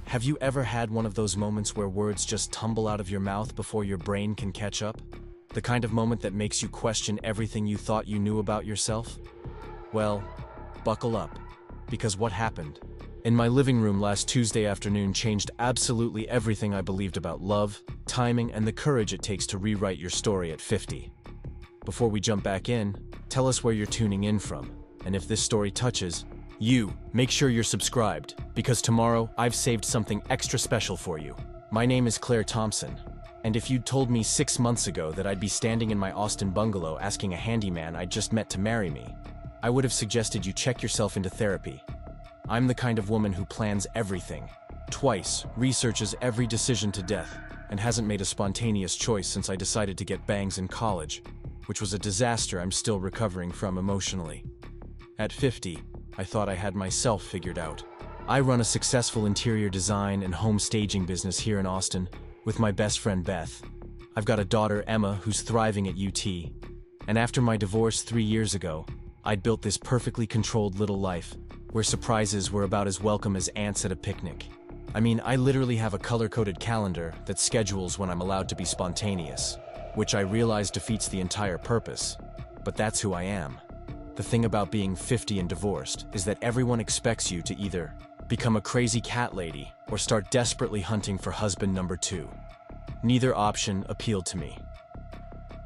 Have you ever had one of those moments where words just tumble out of your mouth before your brain can catch up? The kind of moment that makes you question everything you thought you knew about yourself? Well, buckle up, because what happened in my living room last Tuesday afternoon changed absolutely everything I believed about love, timing, and the courage it takes to rewrite your story at 50. Before we jump back in, tell us where you're tuning in from, and if this story touches you, make sure you're subscribed, because tomorrow I've saved something extra special for you. My name is Claire Thompson, and if you'd told me 6 months ago that I'd be standing in my Austin bungalow asking a handyman I'd just met to marry me, I would have suggested you check yourself into therapy. I'm the kind of woman who plans everything, twice, researches every decision to death, and hasn't made a spontaneous choice since I decided to get bangs in college, which was a disaster I'm still recovering from emotionally. At 50, I thought I had myself figured out. I run a successful interior design and home staging business here in Austin with my best friend Beth. I've got a daughter, Emma, who's thriving at UT. And after my divorce 3 years ago, I'd built this perfectly controlled little life where surprises were about as welcome as ants at a picnic. I mean, I literally have a color-coded calendar that schedules when I'm allowed to be spontaneous, which I realize defeats the entire purpose, but that's who I am. The thing about being 50 and divorced is that everyone expects you to either become a crazy cat lady or start desperately hunting for husband number 2. Neither option appealed to me.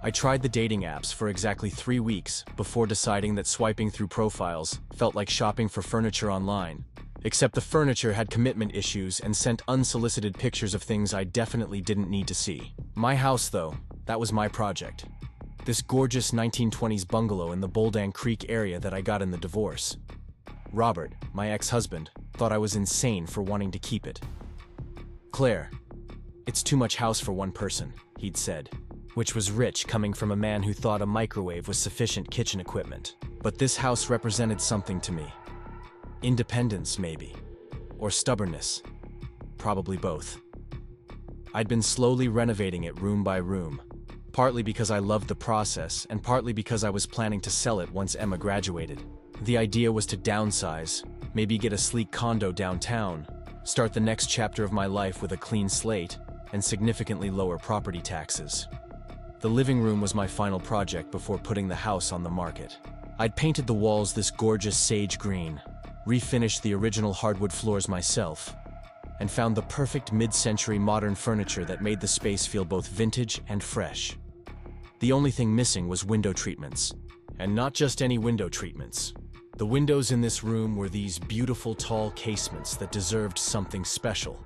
I tried the dating apps for exactly 3 weeks before deciding that swiping through profiles felt like shopping for furniture online, except the furniture had commitment issues and sent unsolicited pictures of things I definitely didn't need to see. My house, though, that was my project. This gorgeous 1920s bungalow in the Boldang Creek area that I got in the divorce. Robert, my ex-husband, thought I was insane for wanting to keep it. "Claire, it's too much house for one person," he'd said, which was rich coming from a man who thought a microwave was sufficient kitchen equipment. But this house represented something to me. Independence, maybe. Or stubbornness. Probably both. I'd been slowly renovating it room by room, partly because I loved the process and partly because I was planning to sell it once Emma graduated. The idea was to downsize, maybe get a sleek condo downtown, start the next chapter of my life with a clean slate, and significantly lower property taxes. The living room was my final project before putting the house on the market. I'd painted the walls this gorgeous sage green, refinished the original hardwood floors myself, and found the perfect mid-century modern furniture that made the space feel both vintage and fresh. The only thing missing was window treatments. And not just any window treatments. The windows in this room were these beautiful tall casements that deserved something special.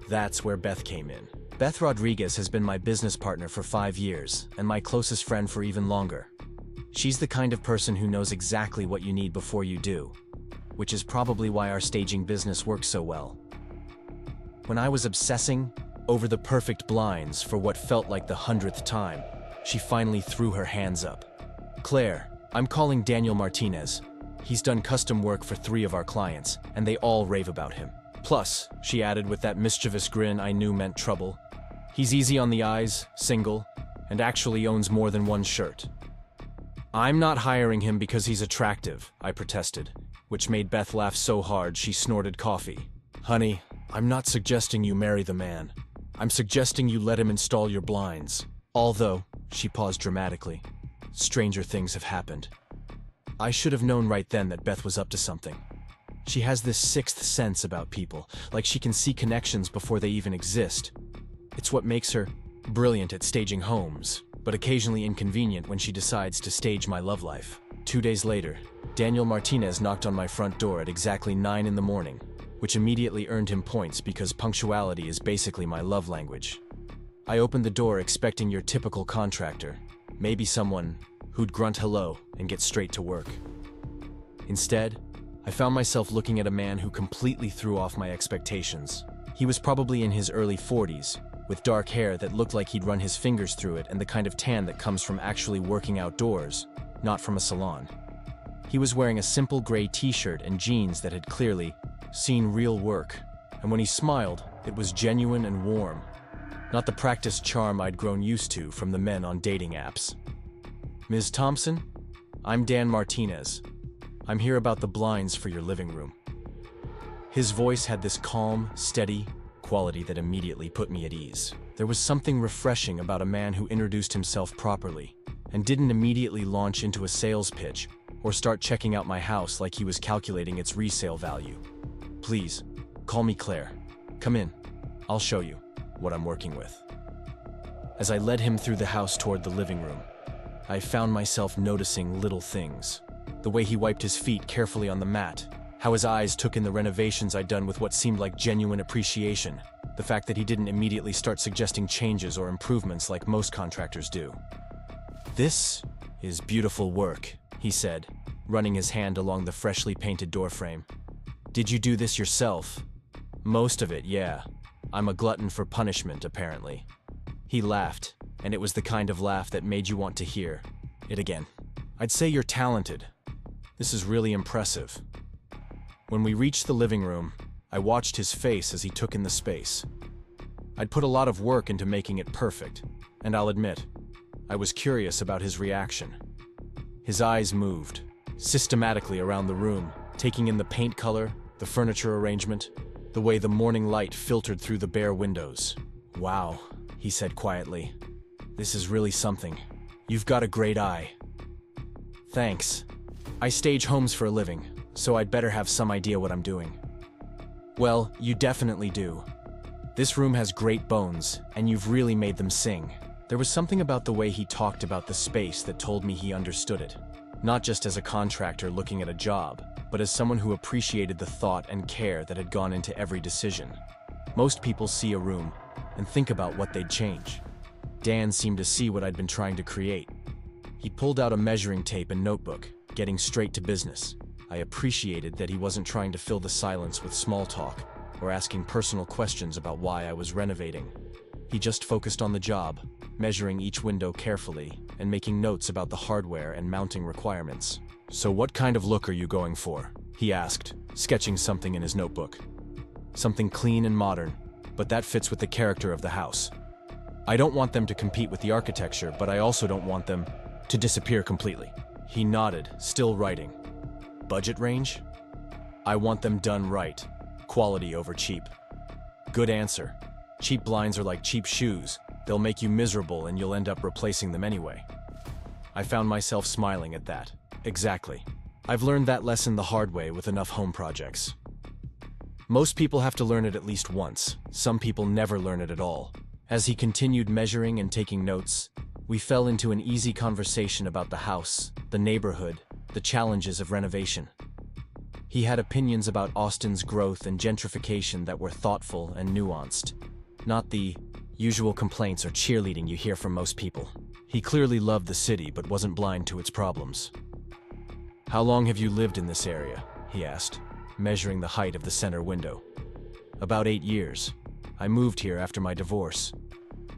That's where Beth came in. Beth Rodriguez has been my business partner for 5 years, and my closest friend for even longer. She's the kind of person who knows exactly what you need before you do, which is probably why our staging business works so well. When I was obsessing over the perfect blinds for what felt like the 100th time, she finally threw her hands up. "Claire, I'm calling Daniel Martinez. He's done custom work for 3 of our clients, and they all rave about him. Plus," she added with that mischievous grin I knew meant trouble, "he's easy on the eyes, single, and actually owns more than one shirt." "I'm not hiring him because he's attractive," I protested, which made Beth laugh so hard she snorted coffee. "Honey, I'm not suggesting you marry the man. I'm suggesting you let him install your blinds. Although," she paused dramatically, "stranger things have happened." I should have known right then that Beth was up to something. She has this sixth sense about people, like she can see connections before they even exist. It's what makes her brilliant at staging homes, but occasionally inconvenient when she decides to stage my love life. 2 days later, Daniel Martinez knocked on my front door at exactly 9 in the morning, which immediately earned him points because punctuality is basically my love language. I opened the door expecting your typical contractor, maybe someone who'd grunt hello and get straight to work. Instead, I found myself looking at a man who completely threw off my expectations. He was probably in his early 40s, with dark hair that looked like he'd run his fingers through it and the kind of tan that comes from actually working outdoors, not from a salon. He was wearing a simple gray t-shirt and jeans that had clearly seen real work, and when he smiled, it was genuine and warm, not the practiced charm I'd grown used to from the men on dating apps. "Ms. Thompson, I'm Dan Martinez. I'm here about the blinds for your living room." His voice had this calm, steady quality that immediately put me at ease. There was something refreshing about a man who introduced himself properly and didn't immediately launch into a sales pitch or start checking out my house like he was calculating its resale value. "Please, call me Claire. Come in. I'll show you what I'm working with." As I led him through the house toward the living room, I found myself noticing little things. The way he wiped his feet carefully on the mat, how his eyes took in the renovations I'd done with what seemed like genuine appreciation, the fact that he didn't immediately start suggesting changes or improvements like most contractors do. "This is beautiful work," he said, running his hand along the freshly painted doorframe. "Did you do this yourself?" "Most of it, yeah. I'm a glutton for punishment, apparently." He laughed, and it was the kind of laugh that made you want to hear it again. "I'd say you're talented. This is really impressive." When we reached the living room, I watched his face as he took in the space. I'd put a lot of work into making it perfect, and I'll admit, I was curious about his reaction. His eyes moved systematically around the room, taking in the paint color, the furniture arrangement, the way the morning light filtered through the bare windows. "Wow," he said quietly. "This is really something. You've got a great eye." "Thanks. I stage homes for a living, so I'd better have some idea what I'm doing." "Well, you definitely do. This room has great bones, and you've really made them sing." There was something about the way he talked about the space that told me he understood it, not just as a contractor looking at a job, but as someone who appreciated the thought and care that had gone into every decision. Most people see a room and think about what they'd change. Dan seemed to see what I'd been trying to create. He pulled out a measuring tape and notebook, getting straight to business. I appreciated that he wasn't trying to fill the silence with small talk or asking personal questions about why I was renovating. He just focused on the job, measuring each window carefully and making notes about the hardware and mounting requirements. "So what kind of look are you going for?" he asked, sketching something in his notebook. "Something clean and modern, but that fits with the character of the house. I don't want them to compete with the architecture, but I also don't want them to disappear completely." He nodded, still writing. "Budget range?" "I want them done right. Quality over cheap." "Good answer. Cheap blinds are like cheap shoes. They'll make you miserable and you'll end up replacing them anyway." I found myself smiling at that. Exactly. I've learned that lesson the hard way with enough home projects. Most people have to learn it at least once. Some people never learn it at all. As he continued measuring and taking notes, we fell into an easy conversation about the house, the neighborhood, the challenges of renovation. He had opinions about Austin's growth and gentrification that were thoughtful and nuanced, not the usual complaints or cheerleading you hear from most people. He clearly loved the city but wasn't blind to its problems. "How long have you lived in this area?" he asked, measuring the height of the center window. "About 8 years. I moved here after my divorce.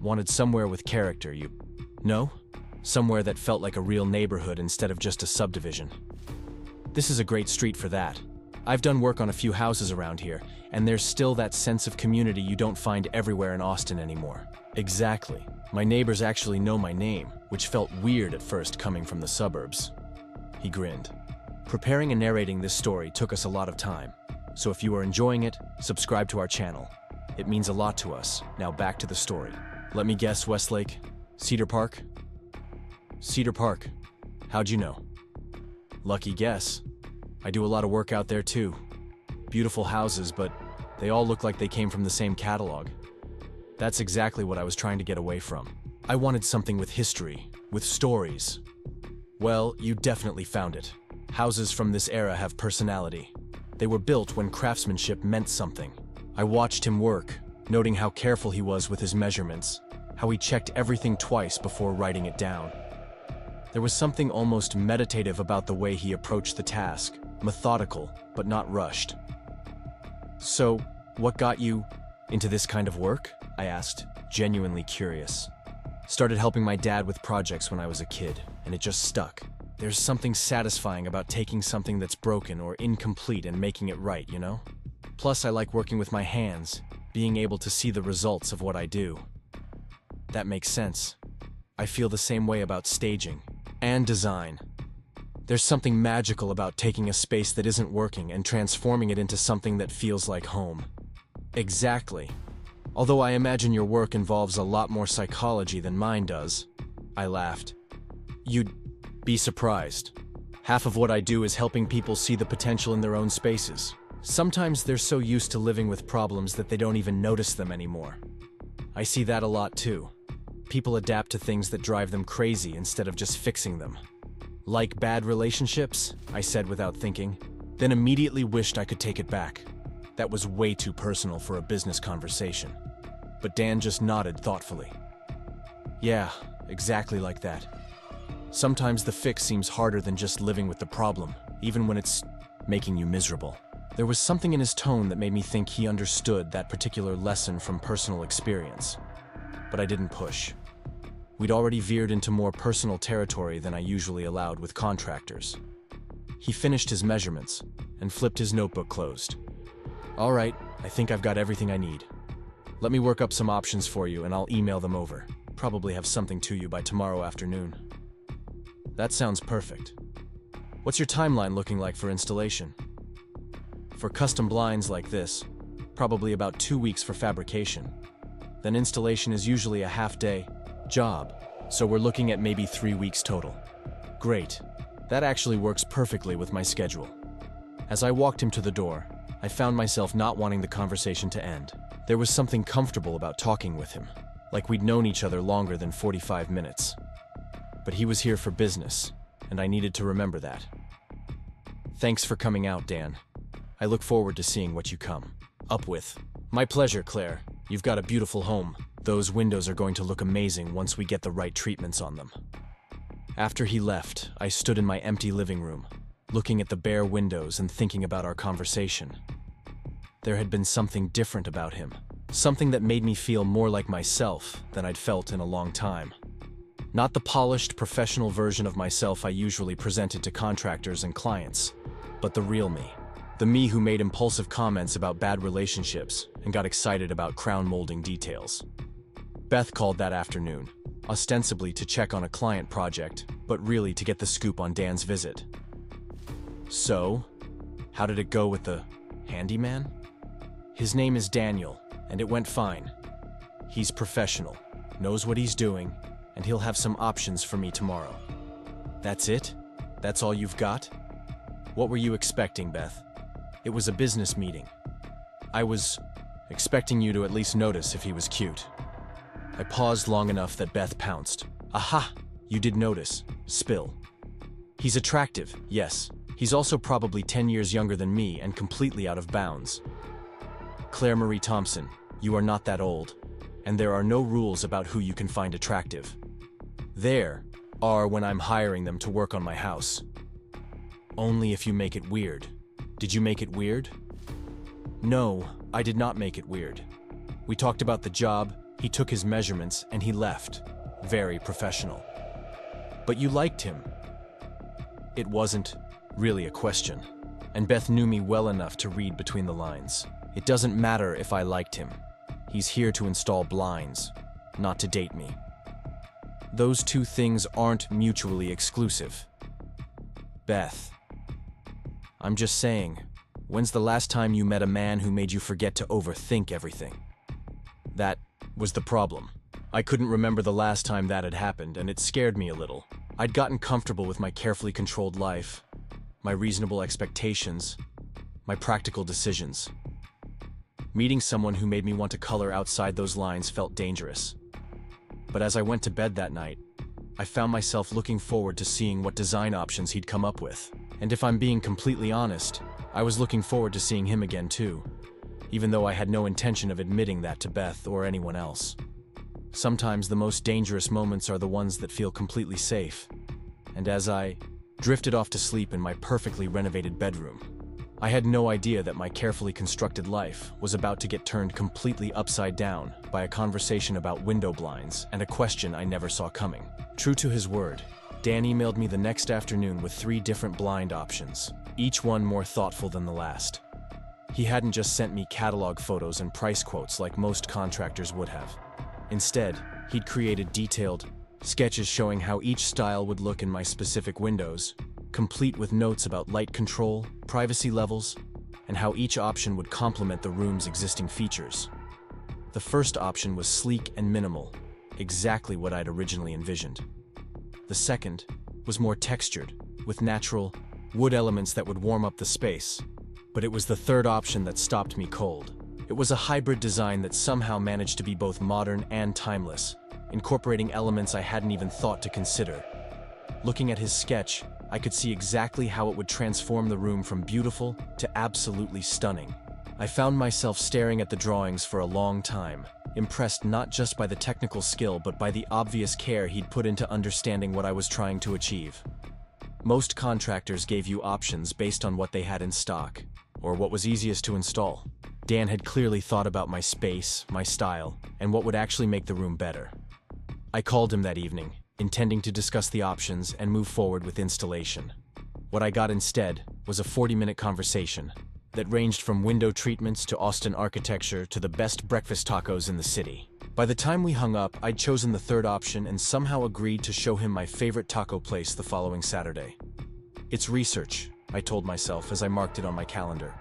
Wanted somewhere with character, you know? Somewhere that felt like a real neighborhood instead of just a subdivision. This is a great street for that. I've done work on a few houses around here, and there's still that sense of community you don't find everywhere in Austin anymore." "Exactly. My neighbors actually know my name, which felt weird at first coming from the suburbs." He grinned. Preparing and narrating this story took us a lot of time, so if you are enjoying it, subscribe to our channel. It means a lot to us. Now back to the story. "Let me guess, Westlake? Cedar Park?" "Cedar Park. How'd you know?" "Lucky guess. I do a lot of work out there too. Beautiful houses, but they all look like they came from the same catalog." That's exactly what I was trying to get away from. I wanted something with history, with stories. Well, you definitely found it. Houses from this era have personality. They were built when craftsmanship meant something. I watched him work, noting how careful he was with his measurements, how he checked everything twice before writing it down. There was something almost meditative about the way he approached the task, methodical, but not rushed. "So, what got you into this kind of work?" I asked, genuinely curious. "Started helping my dad with projects when I was a kid, and it just stuck. There's something satisfying about taking something that's broken or incomplete and making it right, you know? Plus, I like working with my hands, being able to see the results of what I do." "That makes sense. I feel the same way about staging and design. There's something magical about taking a space that isn't working and transforming it into something that feels like home. Exactly. Although I imagine your work involves a lot more psychology than mine does. I laughed. You'd be surprised. Half of what I do is helping people see the potential in their own spaces. Sometimes they're so used to living with problems that they don't even notice them anymore. I see that a lot too. People adapt to things that drive them crazy instead of just fixing them. Like bad relationships, I said without thinking, then immediately wished I could take it back. That was way too personal for a business conversation. But Dan just nodded thoughtfully. Yeah, exactly like that. Sometimes the fix seems harder than just living with the problem, even when it's making you miserable. There was something in his tone that made me think he understood that particular lesson from personal experience. But I didn't push. We'd already veered into more personal territory than I usually allowed with contractors. He finished his measurements and flipped his notebook closed. All right, I think I've got everything I need. Let me work up some options for you and I'll email them over. Probably have something to you by tomorrow afternoon. That sounds perfect. What's your timeline looking like for installation? For custom blinds like this, probably about 2 weeks for fabrication. Then installation is usually a half-day job, so we're looking at maybe 3 weeks total. Great. That actually works perfectly with my schedule. As I walked him to the door, I found myself not wanting the conversation to end. There was something comfortable about talking with him, like we'd known each other longer than 45 minutes. But he was here for business, and I needed to remember that. Thanks for coming out, Dan. I look forward to seeing what you come up with. My pleasure, Claire. You've got a beautiful home. Those windows are going to look amazing once we get the right treatments on them. After he left, I stood in my empty living room, looking at the bare windows and thinking about our conversation. There had been something different about him, something that made me feel more like myself than I'd felt in a long time. Not the polished, professional version of myself I usually presented to contractors and clients, but the real me. The me who made impulsive comments about bad relationships and got excited about crown molding details. Beth called that afternoon, ostensibly to check on a client project, but really to get the scoop on Dan's visit. So, how did it go with the handyman? His name is Daniel, and it went fine. He's professional, knows what he's doing, and he'll have some options for me tomorrow. That's it? That's all you've got? What were you expecting, Beth? It was a business meeting. I was expecting you to at least notice if he was cute. I paused long enough that Beth pounced. Aha! You did notice. Spill. He's attractive, yes. He's also probably 10 years younger than me and completely out of bounds. Claire Thompson, you are not that old, and there are no rules about who you can find attractive. There are when I'm hiring them to work on my house. Only if you make it weird. Did you make it weird? No, I did not make it weird. We talked about the job, he took his measurements, and he left. Very professional. But you liked him. It wasn't really a question, and Beth knew me well enough to read between the lines. It doesn't matter if I liked him. He's here to install blinds, not to date me. Those two things aren't mutually exclusive. Beth. I'm just saying, when's the last time you met a man who made you forget to overthink everything? That was the problem. I couldn't remember the last time that had happened, and it scared me a little. I'd gotten comfortable with my carefully controlled life, my reasonable expectations, my practical decisions. Meeting someone who made me want to color outside those lines felt dangerous. But as I went to bed that night, I found myself looking forward to seeing what design options he'd come up with. And if I'm being completely honest, I was looking forward to seeing him again too, even though I had no intention of admitting that to Beth or anyone else. Sometimes the most dangerous moments are the ones that feel completely safe. And as I drifted off to sleep in my perfectly renovated bedroom, I had no idea that my carefully constructed life was about to get turned completely upside down by a conversation about window blinds and a question I never saw coming. True to his word, Dan emailed me the next afternoon with 3 different blind options, each one more thoughtful than the last. He hadn't just sent me catalog photos and price quotes like most contractors would have. Instead, he'd created detailed sketches showing how each style would look in my specific windows, complete with notes about light control, privacy levels, and how each option would complement the room's existing features. The first option was sleek and minimal, exactly what I'd originally envisioned. The second was more textured, with natural wood elements that would warm up the space. But it was the third option that stopped me cold. It was a hybrid design that somehow managed to be both modern and timeless, incorporating elements I hadn't even thought to consider. Looking at his sketch, I could see exactly how it would transform the room from beautiful to absolutely stunning. I found myself staring at the drawings for a long time, impressed not just by the technical skill but by the obvious care he'd put into understanding what I was trying to achieve. Most contractors gave you options based on what they had in stock, or what was easiest to install. Dan had clearly thought about my space, my style, and what would actually make the room better. I called him that evening, intending to discuss the options and move forward with installation. What I got instead was a 40-minute conversation that ranged from window treatments to Austin architecture to the best breakfast tacos in the city. By the time we hung up, I'd chosen the third option and somehow agreed to show him my favorite taco place the following Saturday. It's research, I told myself as I marked it on my calendar.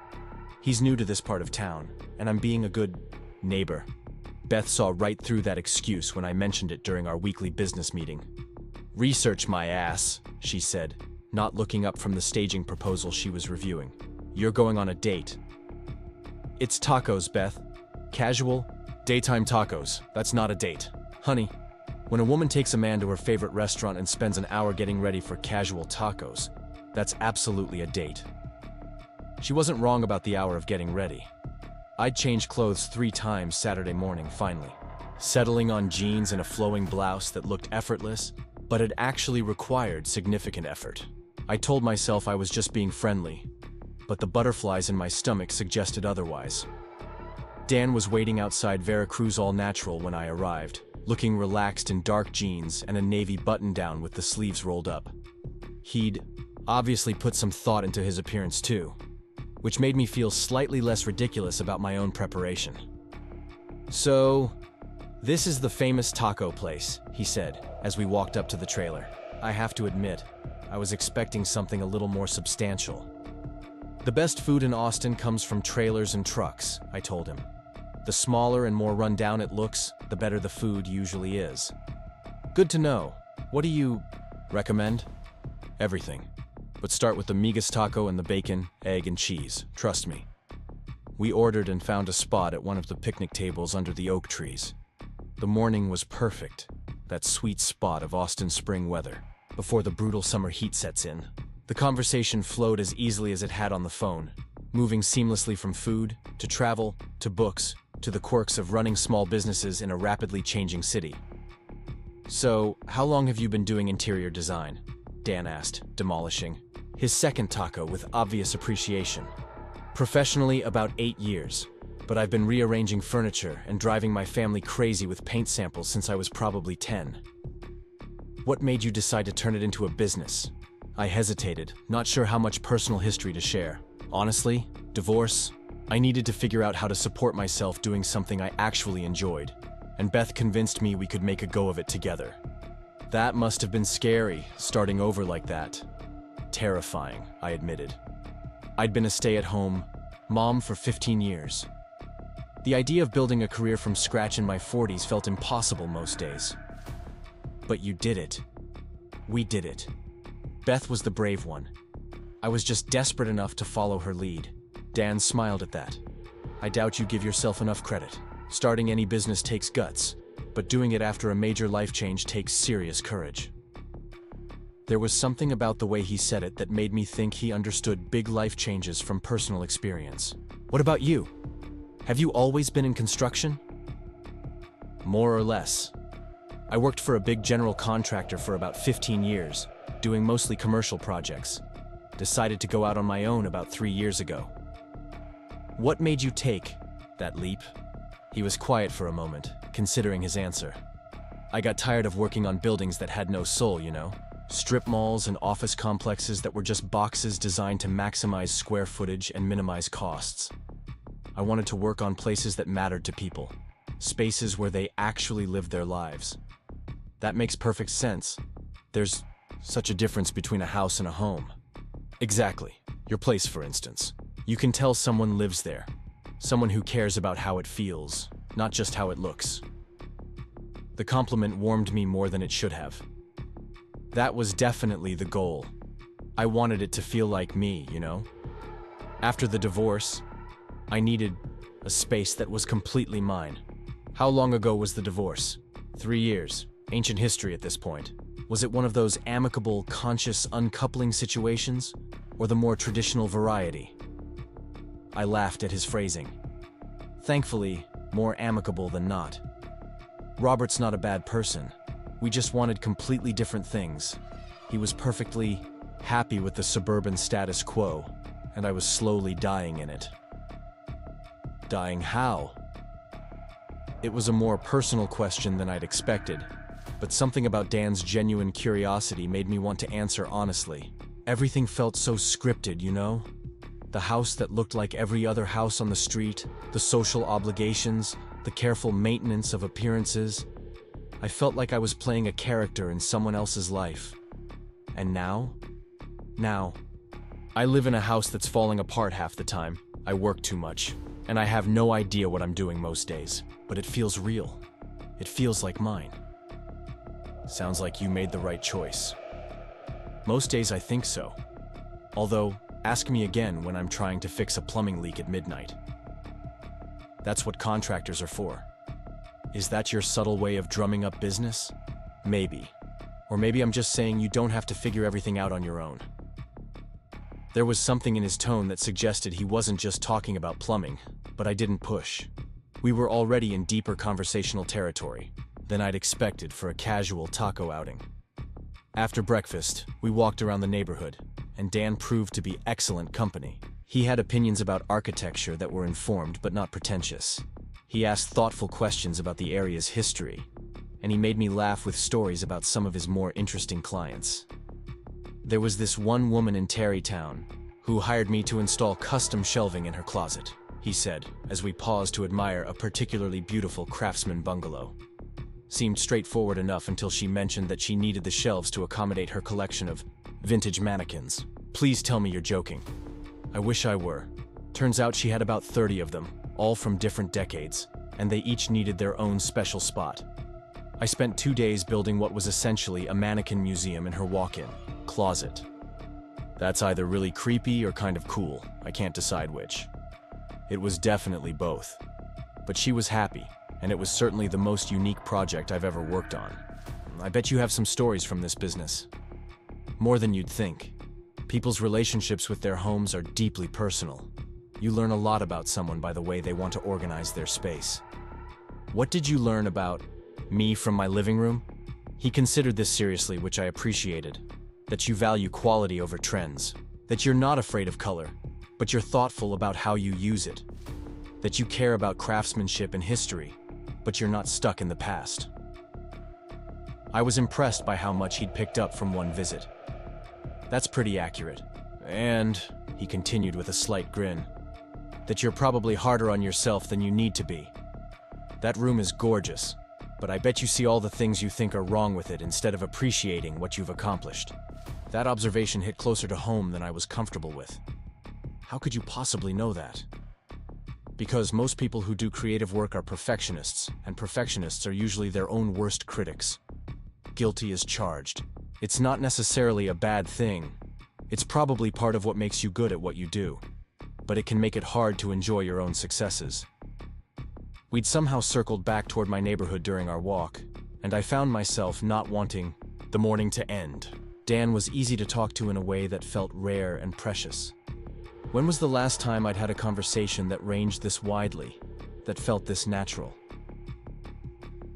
He's new to this part of town, and I'm being a good neighbor. Beth saw right through that excuse when I mentioned it during our weekly business meeting. "Research my ass," she said, not looking up from the staging proposal she was reviewing. "You're going on a date." "It's tacos, Beth. Casual, daytime tacos. That's not a date. Honey, when a woman takes a man to her favorite restaurant and spends an hour getting ready for casual tacos, that's absolutely a date." She wasn't wrong about the hour of getting ready. I'd changed clothes 3 times Saturday morning, finally, settling on jeans and a flowing blouse that looked effortless, but it actually required significant effort. I told myself I was just being friendly, but the butterflies in my stomach suggested otherwise. Dan was waiting outside Veracruz All Natural when I arrived, looking relaxed in dark jeans and a navy button-down with the sleeves rolled up. He'd obviously put some thought into his appearance too, which made me feel slightly less ridiculous about my own preparation. "So, this is the famous taco place," he said, as we walked up to the trailer. I have to admit, I was expecting something a little more substantial. "The best food in Austin comes from trailers and trucks," I told him. "The smaller and more run down it looks, the better the food usually is." "Good to know. What do you recommend?" "Everything. But start with the migas taco and the bacon, egg, and cheese. Trust me." We ordered and found a spot at one of the picnic tables under the oak trees. The morning was perfect, that sweet spot of Austin spring weather, before the brutal summer heat sets in. The conversation flowed as easily as it had on the phone, moving seamlessly from food, to travel, to books, to the quirks of running small businesses in a rapidly changing city. "So, how long have you been doing interior design?" Dan asked, demolishing his second taco with obvious appreciation. "Professionally, about 8 years, but I've been rearranging furniture and driving my family crazy with paint samples since I was probably 10. "What made you decide to turn it into a business?" I hesitated, not sure how much personal history to share. Honestly, divorce. I needed to figure out how to support myself doing something I actually enjoyed, and Beth convinced me we could make a go of it together. That must have been scary, starting over like that. Terrifying, I admitted. I'd been a stay-at-home mom for 15 years. The idea of building a career from scratch in my 40s felt impossible most days. "But you did it. We did it." Beth was the brave one. I was just desperate enough to follow her lead. Dan smiled at that. "I doubt you give yourself enough credit. Starting any business takes guts, but doing it after a major life change takes serious courage." There was something about the way he said it that made me think he understood big life changes from personal experience. "What about you? Have you always been in construction?" "More or less. I worked for a big general contractor for about 15 years, doing mostly commercial projects. Decided to go out on my own about 3 years ago." "What made you take that leap?" He was quiet for a moment, considering his answer. "I got tired of working on buildings that had no soul, you know? Strip malls and office complexes that were just boxes designed to maximize square footage and minimize costs. I wanted to work on places that mattered to people, spaces where they actually lived their lives. That makes perfect sense. There's such a difference between a house and a home." Exactly. Your place, for instance. You can tell someone lives there. Someone who cares about how it feels, not just how it looks. The compliment warmed me more than it should have. That was definitely the goal. I wanted it to feel like me, you know? After the divorce, I needed a space that was completely mine. How long ago was the divorce? 3 years. Ancient history at this point. Was it one of those amicable, conscious uncoupling situations, or the more traditional variety? I laughed at his phrasing. Thankfully, more amicable than not. Robert's not a bad person. We just wanted completely different things. He was perfectly happy with the suburban status quo, and I was slowly dying in it. Dying how? It was a more personal question than I'd expected, but something about Dan's genuine curiosity made me want to answer honestly. Everything felt so scripted, you know? The house that looked like every other house on the street, the social obligations, the careful maintenance of appearances. I felt like I was playing a character in someone else's life. And now? Now, I live in a house that's falling apart half the time. I work too much, and I have no idea what I'm doing most days. But it feels real. It feels like mine. Sounds like you made the right choice. Most days I think so. Although, ask me again when I'm trying to fix a plumbing leak at midnight. That's what contractors are for. Is that your subtle way of drumming up business? Maybe. Or maybe I'm just saying you don't have to figure everything out on your own. There was something in his tone that suggested he wasn't just talking about plumbing, but I didn't push. We were already in deeper conversational territory than I'd expected for a casual taco outing. After breakfast, we walked around the neighborhood, and Dan proved to be excellent company. He had opinions about architecture that were informed but not pretentious. He asked thoughtful questions about the area's history, and he made me laugh with stories about some of his more interesting clients. There was this one woman in Terrytown who hired me to install custom shelving in her closet, he said, as we paused to admire a particularly beautiful craftsman bungalow. Seemed straightforward enough until she mentioned that she needed the shelves to accommodate her collection of vintage mannequins. Please tell me you're joking. I wish I were. Turns out she had about 30 of them, all from different decades, and they each needed their own special spot. I spent 2 days building what was essentially a mannequin museum in her walk-in closet. That's either really creepy or kind of cool. I can't decide which. It was definitely both. But she was happy, and it was certainly the most unique project I've ever worked on. I bet you have some stories from this business. More than you'd think. People's relationships with their homes are deeply personal. You learn a lot about someone by the way they want to organize their space. What did you learn about me from my living room? He considered this seriously, which I appreciated. That you value quality over trends. That you're not afraid of color, but you're thoughtful about how you use it. That you care about craftsmanship and history, but you're not stuck in the past. I was impressed by how much he'd picked up from one visit. That's pretty accurate. And, he continued with a slight grin, that you're probably harder on yourself than you need to be. That room is gorgeous, but I bet you see all the things you think are wrong with it instead of appreciating what you've accomplished. That observation hit closer to home than I was comfortable with. How could you possibly know that? Because most people who do creative work are perfectionists, and perfectionists are usually their own worst critics. Guilty as charged. It's not necessarily a bad thing. It's probably part of what makes you good at what you do. But it can make it hard to enjoy your own successes. We'd somehow circled back toward my neighborhood during our walk, and I found myself not wanting the morning to end. Dan was easy to talk to in a way that felt rare and precious. When was the last time I'd had a conversation that ranged this widely, that felt this natural?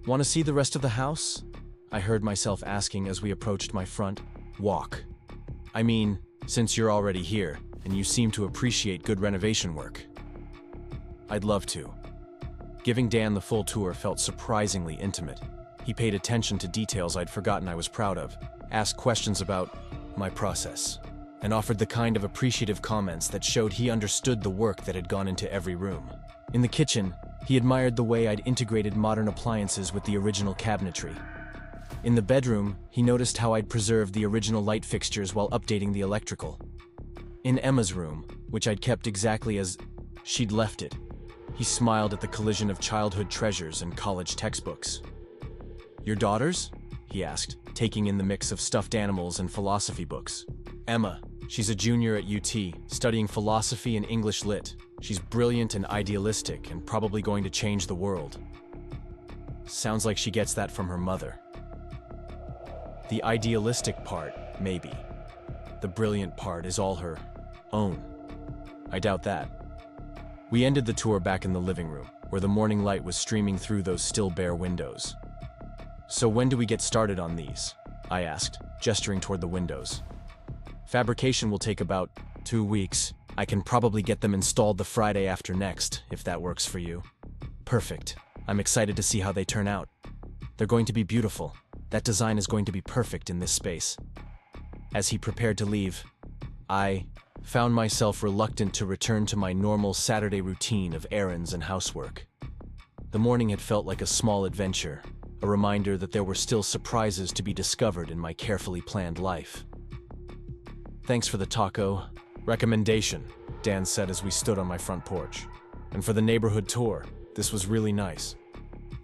Want to see the rest of the house? I heard myself asking as we approached my front walk. I mean, since you're already here, and you seem to appreciate good renovation work. I'd love to. Giving Dan the full tour felt surprisingly intimate. He paid attention to details I'd forgotten I was proud of, asked questions about my process, and offered the kind of appreciative comments that showed he understood the work that had gone into every room. In the kitchen, he admired the way I'd integrated modern appliances with the original cabinetry. In the bedroom, he noticed how I'd preserved the original light fixtures while updating the electrical. In Emma's room, which I'd kept exactly as she'd left it. He smiled at the collision of childhood treasures and college textbooks. Your daughters? He asked, taking in the mix of stuffed animals and philosophy books. Emma. She's a junior at UT, studying philosophy and English Lit. She's brilliant and idealistic and probably going to change the world. Sounds like she gets that from her mother. The idealistic part, maybe. The brilliant part is all her own. I doubt that. We ended the tour back in the living room, where the morning light was streaming through those still bare windows. So when do we get started on these? I asked, gesturing toward the windows. Fabrication will take about 2 weeks. I can probably get them installed the Friday after next, if that works for you. Perfect. I'm excited to see how they turn out. They're going to be beautiful. That design is going to be perfect in this space. As he prepared to leave, I found myself reluctant to return to my normal Saturday routine of errands and housework. The morning had felt like a small adventure, a reminder that there were still surprises to be discovered in my carefully planned life. Thanks for the taco recommendation, Dan said as we stood on my front porch. And for the neighborhood tour, this was really nice.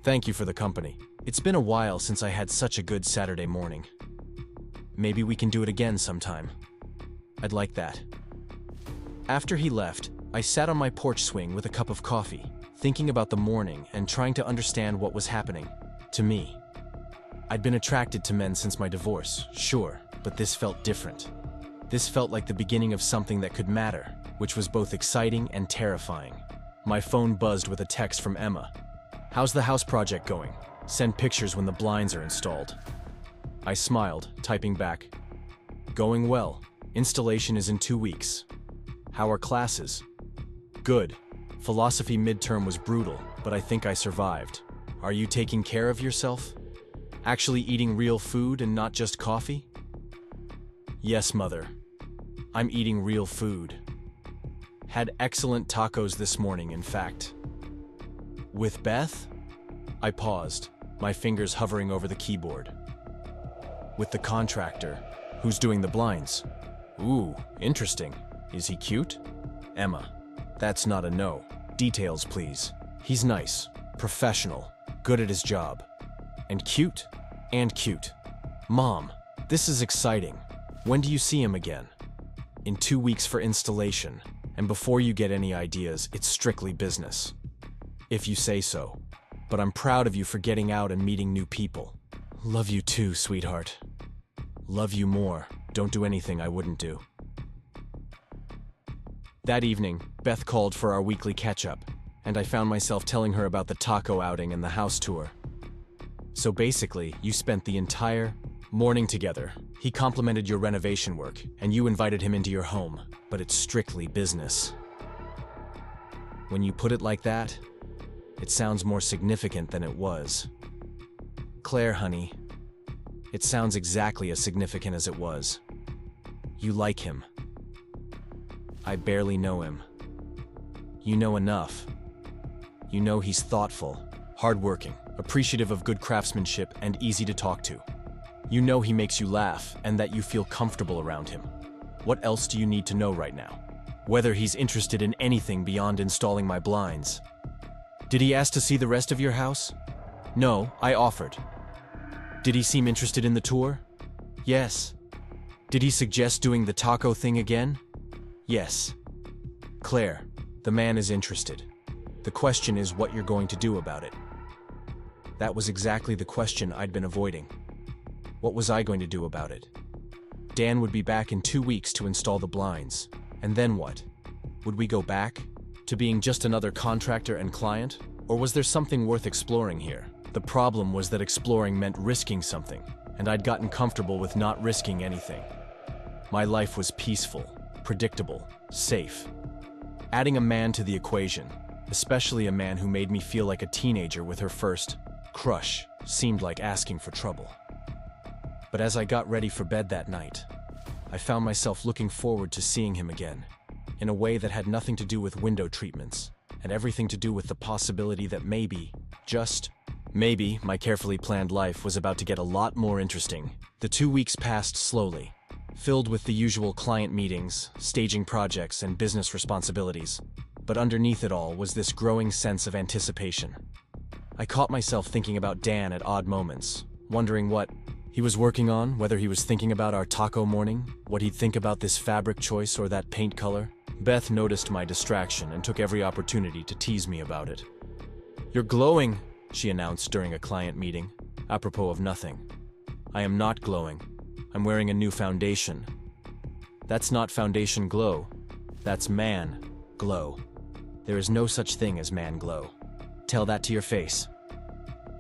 Thank you for the company. It's been a while since I had such a good Saturday morning. Maybe we can do it again sometime. I'd like that. After he left, I sat on my porch swing with a cup of coffee, thinking about the morning and trying to understand what was happening to me. I'd been attracted to men since my divorce, sure, but this felt different. This felt like the beginning of something that could matter, which was both exciting and terrifying. My phone buzzed with a text from Emma. How's the house project going? Send pictures when the blinds are installed. I smiled, typing back. Going well. Installation is in 2 weeks. How are classes? Good. Philosophy midterm was brutal, but I think I survived. Are you taking care of yourself? Actually eating real food and not just coffee? Yes, mother. I'm eating real food. Had excellent tacos this morning, in fact. With Beth? I paused, my fingers hovering over the keyboard. With the contractor, who's doing the blinds. Ooh, interesting. Is he cute? Emma. That's not a no. Details, please. He's nice, professional, good at his job. And cute? And cute. Mom, this is exciting. When do you see him again? In 2 weeks for installation. And before you get any ideas, it's strictly business. If you say so. But I'm proud of you for getting out and meeting new people. Love you too, sweetheart. Love you more. Don't do anything I wouldn't do. That evening, Beth called for our weekly catch-up, and I found myself telling her about the taco outing and the house tour. So basically, you spent the entire morning together. He complimented your renovation work, and you invited him into your home, but it's strictly business. When you put it like that, it sounds more significant than it was. Claire, honey, it sounds exactly as significant as it was. You like him. I barely know him. You know enough. You know he's thoughtful, hardworking, appreciative of good craftsmanship, and easy to talk to. You know he makes you laugh and that you feel comfortable around him. What else do you need to know right now? Whether he's interested in anything beyond installing my blinds. Did he ask to see the rest of your house? No, I offered. Did he seem interested in the tour? Yes. Did he suggest doing the taco thing again? Yes. Claire, the man is interested. The question is what you're going to do about it. That was exactly the question I'd been avoiding. What was I going to do about it? Dan would be back in 2 weeks to install the blinds. And then what? Would we go back to being just another contractor and client? Or was there something worth exploring here? The problem was that exploring meant risking something, and I'd gotten comfortable with not risking anything. My life was peaceful, predictable, safe. Adding a man to the equation, especially a man who made me feel like a teenager with her first crush, seemed like asking for trouble. But as I got ready for bed that night, I found myself looking forward to seeing him again, in a way that had nothing to do with window treatments, and everything to do with the possibility that maybe, just maybe, my carefully planned life was about to get a lot more interesting. The 2 weeks passed slowly, filled with the usual client meetings, staging projects, and business responsibilities. But underneath it all was this growing sense of anticipation. I caught myself thinking about Dan at odd moments, wondering what he was working on, whether he was thinking about our taco morning, what he'd think about this fabric choice or that paint color. Beth noticed my distraction and took every opportunity to tease me about it. "You're glowing," she announced during a client meeting, apropos of nothing. "I am not glowing. I'm wearing a new foundation." "That's not foundation glow. That's man glow. There is no such thing as man glow. Tell that to your face."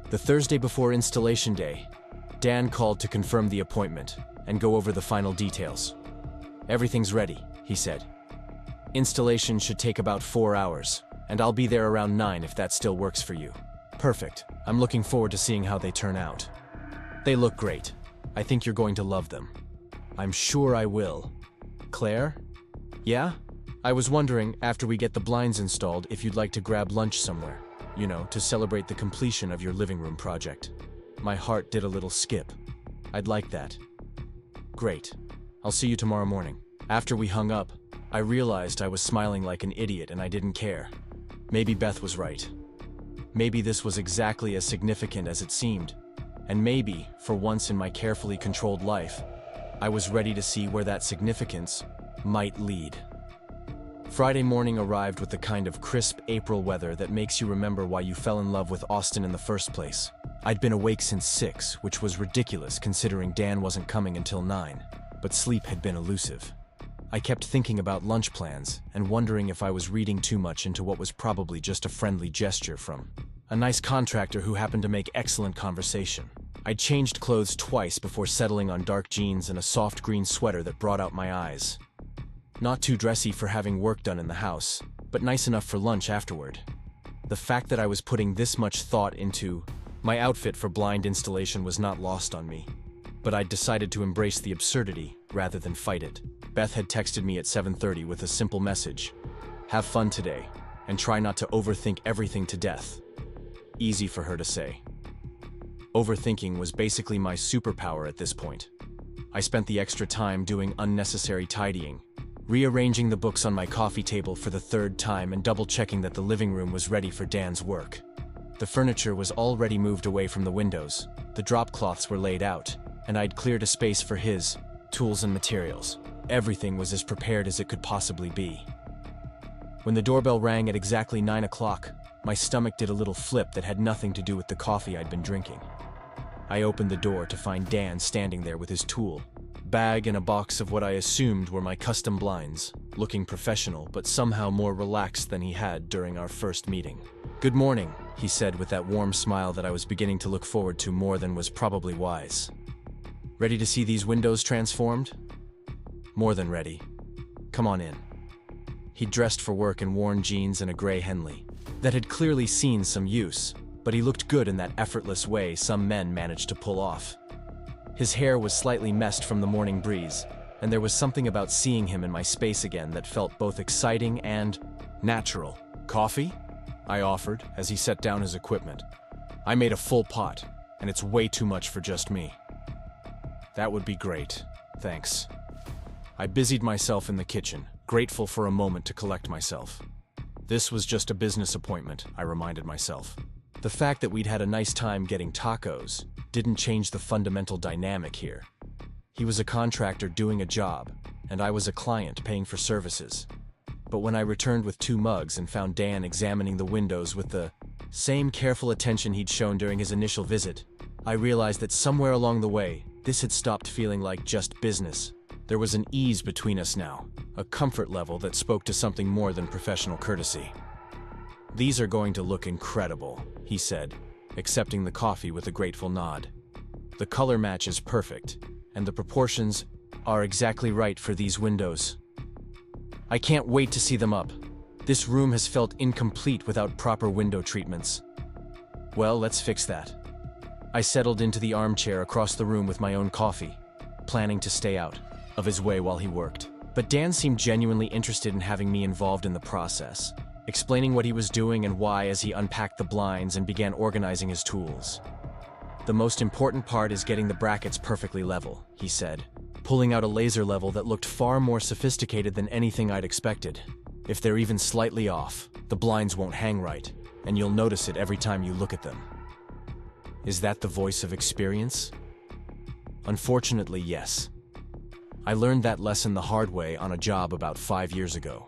The Thursday before installation day, Dan called to confirm the appointment and go over the final details. "Everything's ready," he said. "Installation should take about 4 hours, and I'll be there around 9 if that still works for you." "Perfect. I'm looking forward to seeing how they turn out." "They look great. I think you're going to love them." "I'm sure I will." "Claire?" "Yeah? I was wondering, after we get the blinds installed, if you'd like to grab lunch somewhere, to celebrate the completion of your living room project." My heart did a little skip. "I'd like that." "Great. I'll see you tomorrow morning." After we hung up, I realized I was smiling like an idiot and I didn't care. Maybe Beth was right. Maybe this was exactly as significant as it seemed. And maybe, for once in my carefully controlled life, I was ready to see where that significance might lead. Friday morning arrived with the kind of crisp April weather that makes you remember why you fell in love with Austin in the first place. I'd been awake since 6, which was ridiculous considering Dan wasn't coming until 9, but sleep had been elusive. I kept thinking about lunch plans and wondering if I was reading too much into what was probably just a friendly gesture from a nice contractor who happened to make excellent conversation. I changed clothes twice before settling on dark jeans and a soft green sweater that brought out my eyes. Not too dressy for having work done in the house, but nice enough for lunch afterward. The fact that I was putting this much thought into my outfit for blind installation was not lost on me, but I'd decided to embrace the absurdity rather than fight it. Beth had texted me at 7:30 with a simple message: "Have fun today, and try not to overthink everything to death." Easy for her to say. Overthinking was basically my superpower at this point. I spent the extra time doing unnecessary tidying, rearranging the books on my coffee table for the 3rd time and double-checking that the living room was ready for Dan's work. The furniture was already moved away from the windows, the drop cloths were laid out, and I'd cleared a space for his tools and materials. Everything was as prepared as it could possibly be. When the doorbell rang at exactly 9 o'clock, my stomach did a little flip that had nothing to do with the coffee I'd been drinking. I opened the door to find Dan standing there with his tool bag and a box of what I assumed were my custom blinds, looking professional but somehow more relaxed than he had during our first meeting. "Good morning," he said with that warm smile that I was beginning to look forward to more than was probably wise. "Ready to see these windows transformed?" "More than ready. Come on in." He'd dressed for work in worn jeans and a gray Henley that had clearly seen some use, but he looked good in that effortless way some men manage to pull off. His hair was slightly messed from the morning breeze, and there was something about seeing him in my space again that felt both exciting and natural. "Coffee?" I offered as he set down his equipment. "I made a full pot, and it's way too much for just me." "That would be great, thanks." I busied myself in the kitchen, grateful for a moment to collect myself. This was just a business appointment, I reminded myself. The fact that we'd had a nice time getting tacos didn't change the fundamental dynamic here. He was a contractor doing a job, and I was a client paying for services. But when I returned with 2 mugs and found Dan examining the windows with the same careful attention he'd shown during his initial visit, I realized that somewhere along the way, this had stopped feeling like just business. There was an ease between us now, a comfort level that spoke to something more than professional courtesy. "These are going to look incredible," he said, accepting the coffee with a grateful nod. "The color match is perfect, and the proportions are exactly right for these windows. I can't wait to see them up. This room has felt incomplete without proper window treatments." "Well, let's fix that." I settled into the armchair across the room with my own coffee, planning to stay out of his way while he worked. But Dan seemed genuinely interested in having me involved in the process, explaining what he was doing and why as he unpacked the blinds and began organizing his tools. "The most important part is getting the brackets perfectly level," he said, pulling out a laser level that looked far more sophisticated than anything I'd expected. If they're even slightly off, the blinds won't hang right, and you'll notice it every time you look at them. Is that the voice of experience? Unfortunately, yes. I learned that lesson the hard way on a job about 5 years ago.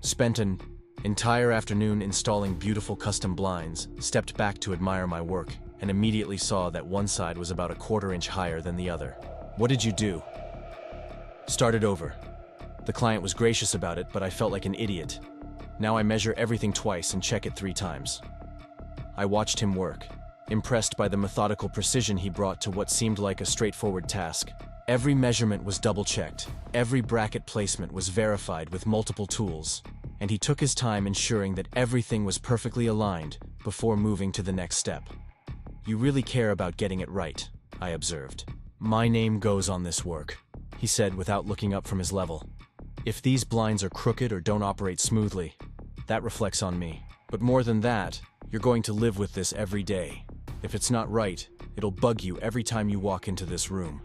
Spent an entire afternoon installing beautiful custom blinds, stepped back to admire my work, and immediately saw that one side was about a quarter-inch higher than the other. What did you do? Started over. The client was gracious about it, but I felt like an idiot. Now I measure everything twice and check it 3 times. I watched him work, impressed by the methodical precision he brought to what seemed like a straightforward task. Every measurement was double-checked, every bracket placement was verified with multiple tools, and he took his time ensuring that everything was perfectly aligned before moving to the next step. You really care about getting it right, I observed. My name goes on this work, he said without looking up from his level. If these blinds are crooked or don't operate smoothly, that reflects on me. But more than that, you're going to live with this every day. If it's not right, it'll bug you every time you walk into this room.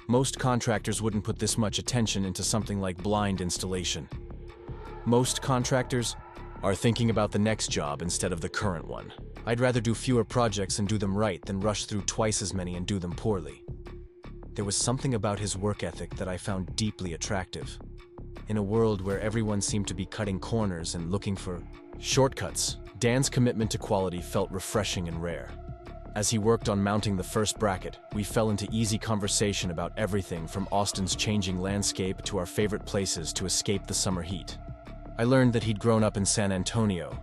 Most contractors wouldn't put this much attention into something like blind installation. Most contractors are thinking about the next job instead of the current one. I'd rather do fewer projects and do them right than rush through twice as many and do them poorly. There was something about his work ethic that I found deeply attractive. In a world where everyone seemed to be cutting corners and looking for shortcuts, Dan's commitment to quality felt refreshing and rare. As he worked on mounting the first bracket, we fell into easy conversation about everything from Austin's changing landscape to our favorite places to escape the summer heat. I learned that he'd grown up in San Antonio,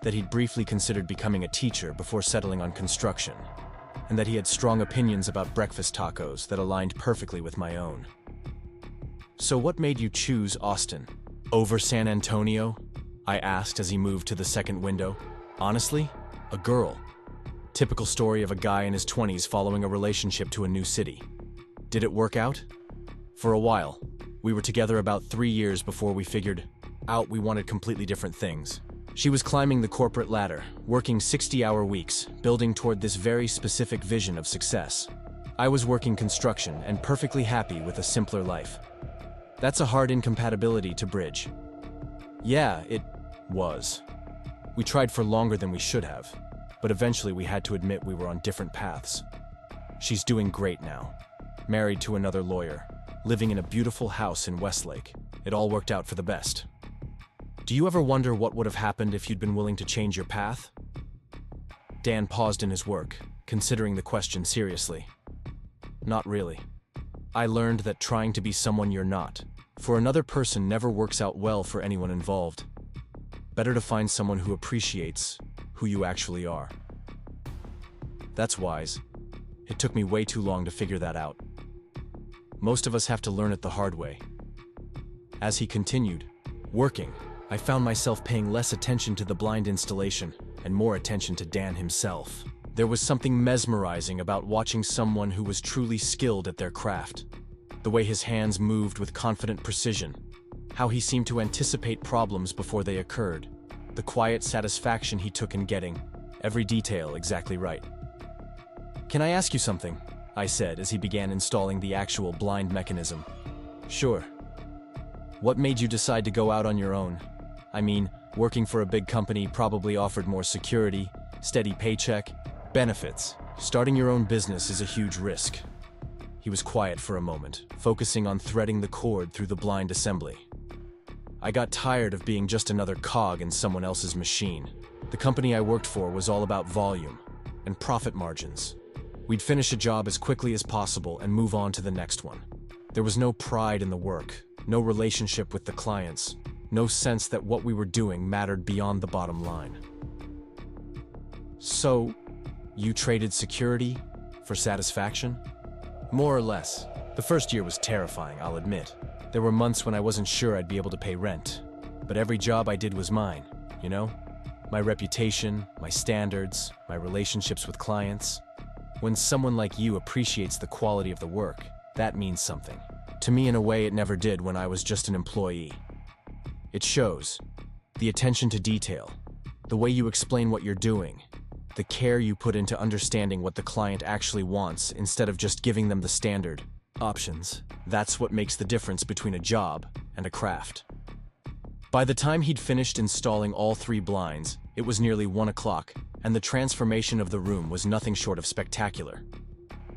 that he'd briefly considered becoming a teacher before settling on construction, and that he had strong opinions about breakfast tacos that aligned perfectly with my own. So what made you choose Austin over San Antonio? I asked as he moved to the second window. Honestly, a girl. Typical story of a guy in his 20s following a relationship to a new city. Did it work out? For a while. We were together about 3 years before we figured out we wanted completely different things. She was climbing the corporate ladder, working 60-hour weeks, building toward this very specific vision of success. I was working construction and perfectly happy with a simpler life. That's a hard incompatibility to bridge. Yeah, it was. We tried for longer than we should have, but eventually we had to admit we were on different paths. She's doing great now, married to another lawyer, living in a beautiful house in Westlake. It all worked out for the best. Do you ever wonder what would have happened if you'd been willing to change your path? Dan paused in his work, considering the question seriously. Not really. I learned that trying to be someone you're not, for another person, never works out well for anyone involved. Better to find someone who appreciates who you actually are. That's wise. It took me way too long to figure that out. Most of us have to learn it the hard way. As he continued working, I found myself paying less attention to the blind installation and more attention to Dan himself. There was something mesmerizing about watching someone who was truly skilled at their craft. The way his hands moved with confident precision, how he seemed to anticipate problems before they occurred, the quiet satisfaction he took in getting every detail exactly right. "Can I ask you something?" I said as he began installing the actual blind mechanism. "Sure." "What made you decide to go out on your own? I mean, working for a big company probably offered more security, steady paycheck, benefits. Starting your own business is a huge risk." He was quiet for a moment, focusing on threading the cord through the blind assembly. I got tired of being just another cog in someone else's machine. The company I worked for was all about volume and profit margins. We'd finish a job as quickly as possible and move on to the next one. There was no pride in the work, no relationship with the clients, no sense that what we were doing mattered beyond the bottom line. "So, you traded security for satisfaction?" "More or less. The first year was terrifying, I'll admit. There were months when I wasn't sure I'd be able to pay rent. But every job I did was mine, you know? My reputation, my standards, my relationships with clients. When someone like you appreciates the quality of the work, that means something. To me, in a way, it never did when I was just an employee. It shows. The attention to detail, the way you explain what you're doing, the care you put into understanding what the client actually wants instead of just giving them the standard Options. That's what makes the difference between a job and a craft. By the time he'd finished installing all 3 blinds, it was nearly 1 o'clock, and the transformation of the room was nothing short of spectacular.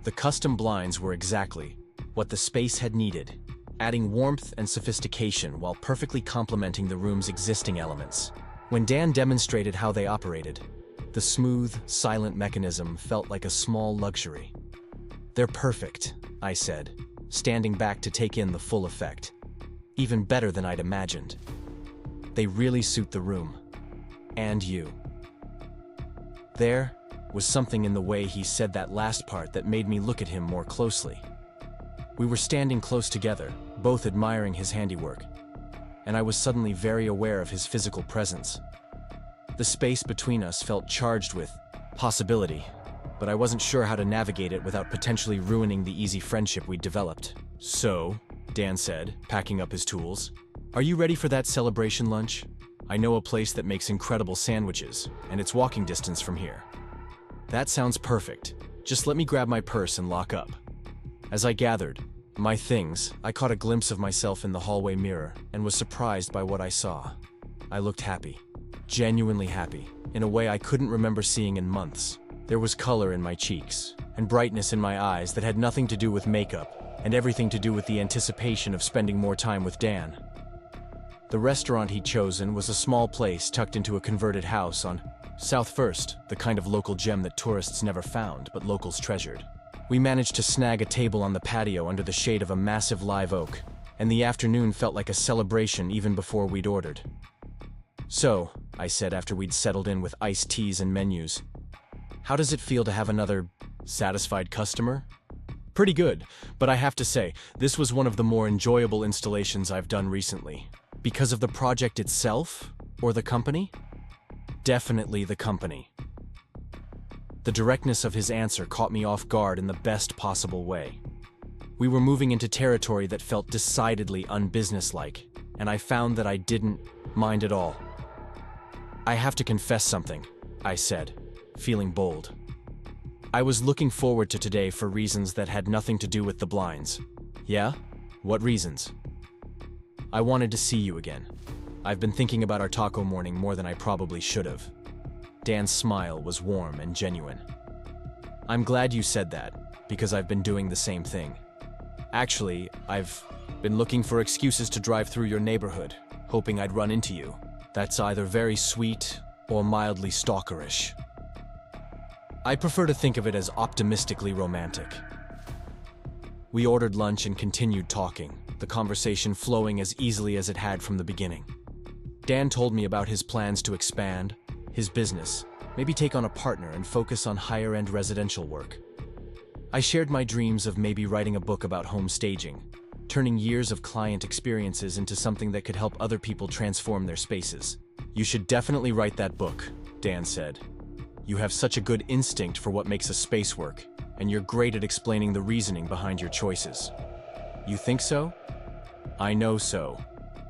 The custom blinds were exactly what the space had needed, adding warmth and sophistication while perfectly complementing the room's existing elements. When Dan demonstrated how they operated, the smooth, silent mechanism felt like a small luxury. "They're perfect," I said, standing back to take in the full effect. "Even better than I'd imagined. They really suit the room. And you." There was something in the way he said that last part that made me look at him more closely. We were standing close together, both admiring his handiwork, and I was suddenly very aware of his physical presence. The space between us felt charged with possibility, but I wasn't sure how to navigate it without potentially ruining the easy friendship we'd developed. "So," Dan said, packing up his tools, "are you ready for that celebration lunch? I know a place that makes incredible sandwiches, and it's walking distance from here." "That sounds perfect. Just let me grab my purse and lock up." As I gathered my things, I caught a glimpse of myself in the hallway mirror and was surprised by what I saw. I looked happy, genuinely happy, in a way I couldn't remember seeing in months. There was color in my cheeks and brightness in my eyes that had nothing to do with makeup and everything to do with the anticipation of spending more time with Dan. The restaurant he'd chosen was a small place tucked into a converted house on South First, the kind of local gem that tourists never found but locals treasured. We managed to snag a table on the patio under the shade of a massive live oak, and the afternoon felt like a celebration even before we'd ordered. "So," I said after we'd settled in with iced teas and menus, "how does it feel to have another satisfied customer?" "Pretty good, but I have to say, this was one of the more enjoyable installations I've done recently." "Because of the project itself, or the company?" "Definitely the company." The directness of his answer caught me off guard in the best possible way. We were moving into territory that felt decidedly unbusinesslike, and I found that I didn't mind at all. "I have to confess something," I said, feeling bold. "I was looking forward to today for reasons that had nothing to do with the blinds." "Yeah? What reasons?" "I wanted to see you again. I've been thinking about our taco morning more than I probably should have." Dan's smile was warm and genuine. "I'm glad you said that, because I've been doing the same thing. Actually, I've been looking for excuses to drive through your neighborhood, hoping I'd run into you. That's either very sweet or mildly stalkerish. I prefer to think of it as optimistically romantic." We ordered lunch and continued talking, the conversation flowing as easily as it had from the beginning. Dan told me about his plans to expand his business, maybe take on a partner and focus on higher-end residential work. I shared my dreams of maybe writing a book about home staging, turning years of client experiences into something that could help other people transform their spaces. "You should definitely write that book," Dan said. "You have such a good instinct for what makes a space work, and you're great at explaining the reasoning behind your choices." "You think so?" "I know so.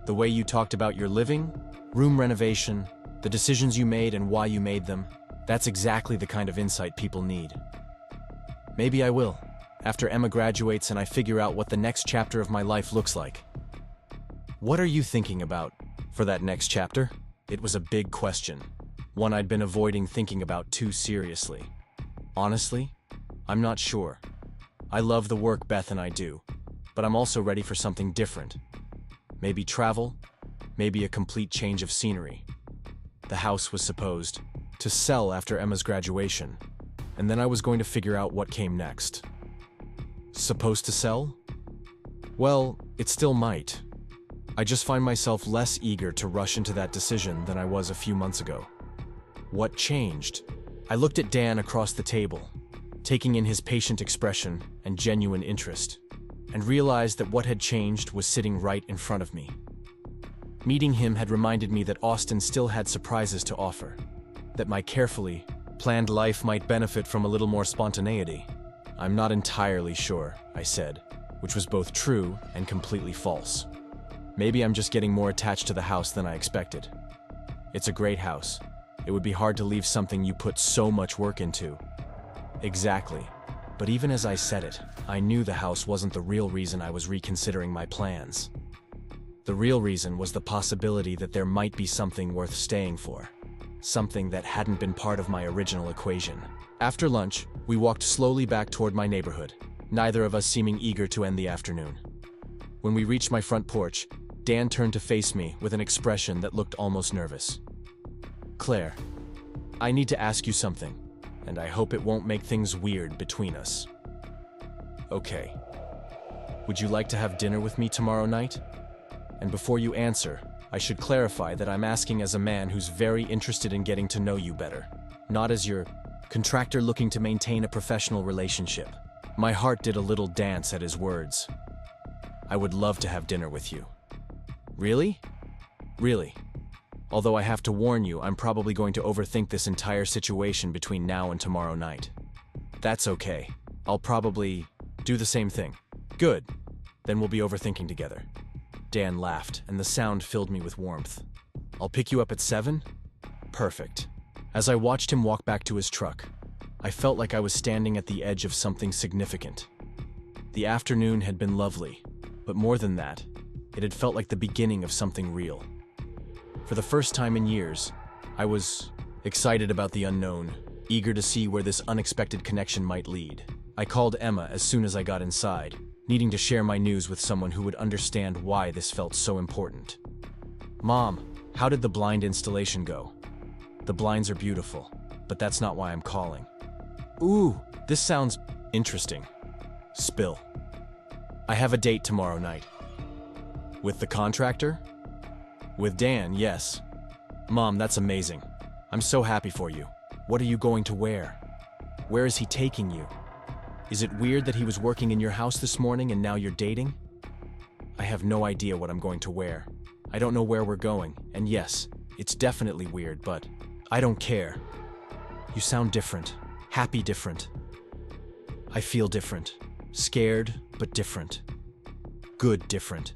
The way you talked about your living, room renovation, the decisions you made and why you made them, that's exactly the kind of insight people need." "Maybe I will, after Emma graduates and I figure out what the next chapter of my life looks like." "What are you thinking about for that next chapter?" It was a big question, one I'd been avoiding thinking about too seriously. "Honestly, I'm not sure. I love the work Beth and I do, but I'm also ready for something different. Maybe travel, maybe a complete change of scenery." The house was supposed to sell after Emma's graduation, and then I was going to figure out what came next. Supposed to sell? Well, it still might. I just find myself less eager to rush into that decision than I was a few months ago. What changed? I looked at Dan across the table, taking in his patient expression and genuine interest, and realized that what had changed was sitting right in front of me. Meeting him had reminded me that Austin still had surprises to offer, that my carefully planned life might benefit from a little more spontaneity. "I'm not entirely sure," I said, which was both true and completely false. "Maybe I'm just getting more attached to the house than I expected. It's a great house. It would be hard to leave something you put so much work into." "Exactly. But even as I said it, I knew the house wasn't the real reason I was reconsidering my plans. The real reason was the possibility that there might be something worth staying for. Something that hadn't been part of my original equation. After lunch, we walked slowly back toward my neighborhood, neither of us seeming eager to end the afternoon. When we reached my front porch, Dan turned to face me with an expression that looked almost nervous. "Claire, I need to ask you something, and I hope it won't make things weird between us." "Okay. Would you like to have dinner with me tomorrow night?" And before you answer, I should clarify that I'm asking as a man who's very interested in getting to know you better, not as your contractor looking to maintain a professional relationship. My heart did a little dance at his words. "I would love to have dinner with you." "Really?" "Really. Although I have to warn you, I'm probably going to overthink this entire situation between now and tomorrow night." "That's okay. I'll probably do the same thing." "Good. Then we'll be overthinking together." Dan laughed, and the sound filled me with warmth. "I'll pick you up at 7? Perfect." As I watched him walk back to his truck, I felt like I was standing at the edge of something significant. The afternoon had been lovely, but more than that, it had felt like the beginning of something real. For the first time in years, I was excited about the unknown, eager to see where this unexpected connection might lead. I called Emma as soon as I got inside, needing to share my news with someone who would understand why this felt so important. "Mom, how did the blind installation go?" "The blinds are beautiful, but that's not why I'm calling." "Ooh, this sounds interesting." "Spill." "I have a date tomorrow night." "With the contractor?" "With Dan, yes." "Mom, that's amazing. I'm so happy for you. What are you going to wear? Where is he taking you? Is it weird that he was working in your house this morning and now you're dating?" "I have no idea what I'm going to wear. I don't know where we're going, and yes, it's definitely weird, but I don't care." "You sound different. Happy different." "I feel different. Scared, but different. Good different.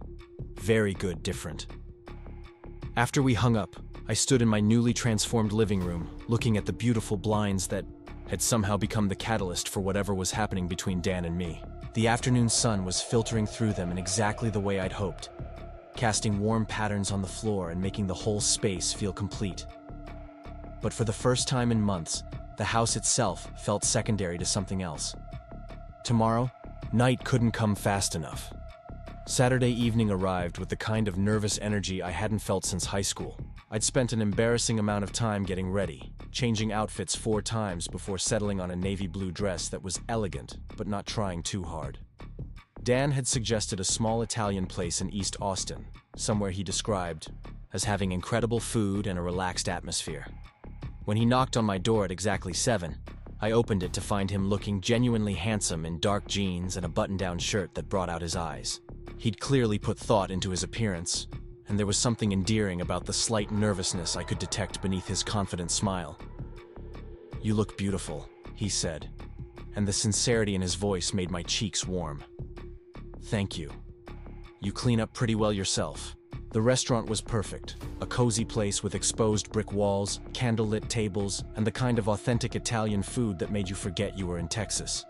Very good different." After we hung up, I stood in my newly transformed living room, looking at the beautiful blinds that had somehow become the catalyst for whatever was happening between Dan and me. The afternoon sun was filtering through them in exactly the way I'd hoped, casting warm patterns on the floor and making the whole space feel complete. But for the first time in months, the house itself felt secondary to something else. Tomorrow, night couldn't come fast enough. Saturday evening arrived with the kind of nervous energy I hadn't felt since high school. I'd spent an embarrassing amount of time getting ready, changing outfits 4 times before settling on a navy blue dress that was elegant, but not trying too hard. Dan had suggested a small Italian place in East Austin, somewhere he described as having incredible food and a relaxed atmosphere. When he knocked on my door at exactly 7, I opened it to find him looking genuinely handsome in dark jeans and a button-down shirt that brought out his eyes. He'd clearly put thought into his appearance, and there was something endearing about the slight nervousness I could detect beneath his confident smile. "You look beautiful," he said, and the sincerity in his voice made my cheeks warm. "Thank you. You clean up pretty well yourself." The restaurant was perfect, a cozy place with exposed brick walls, candlelit tables, and the kind of authentic Italian food that made you forget you were in Texas.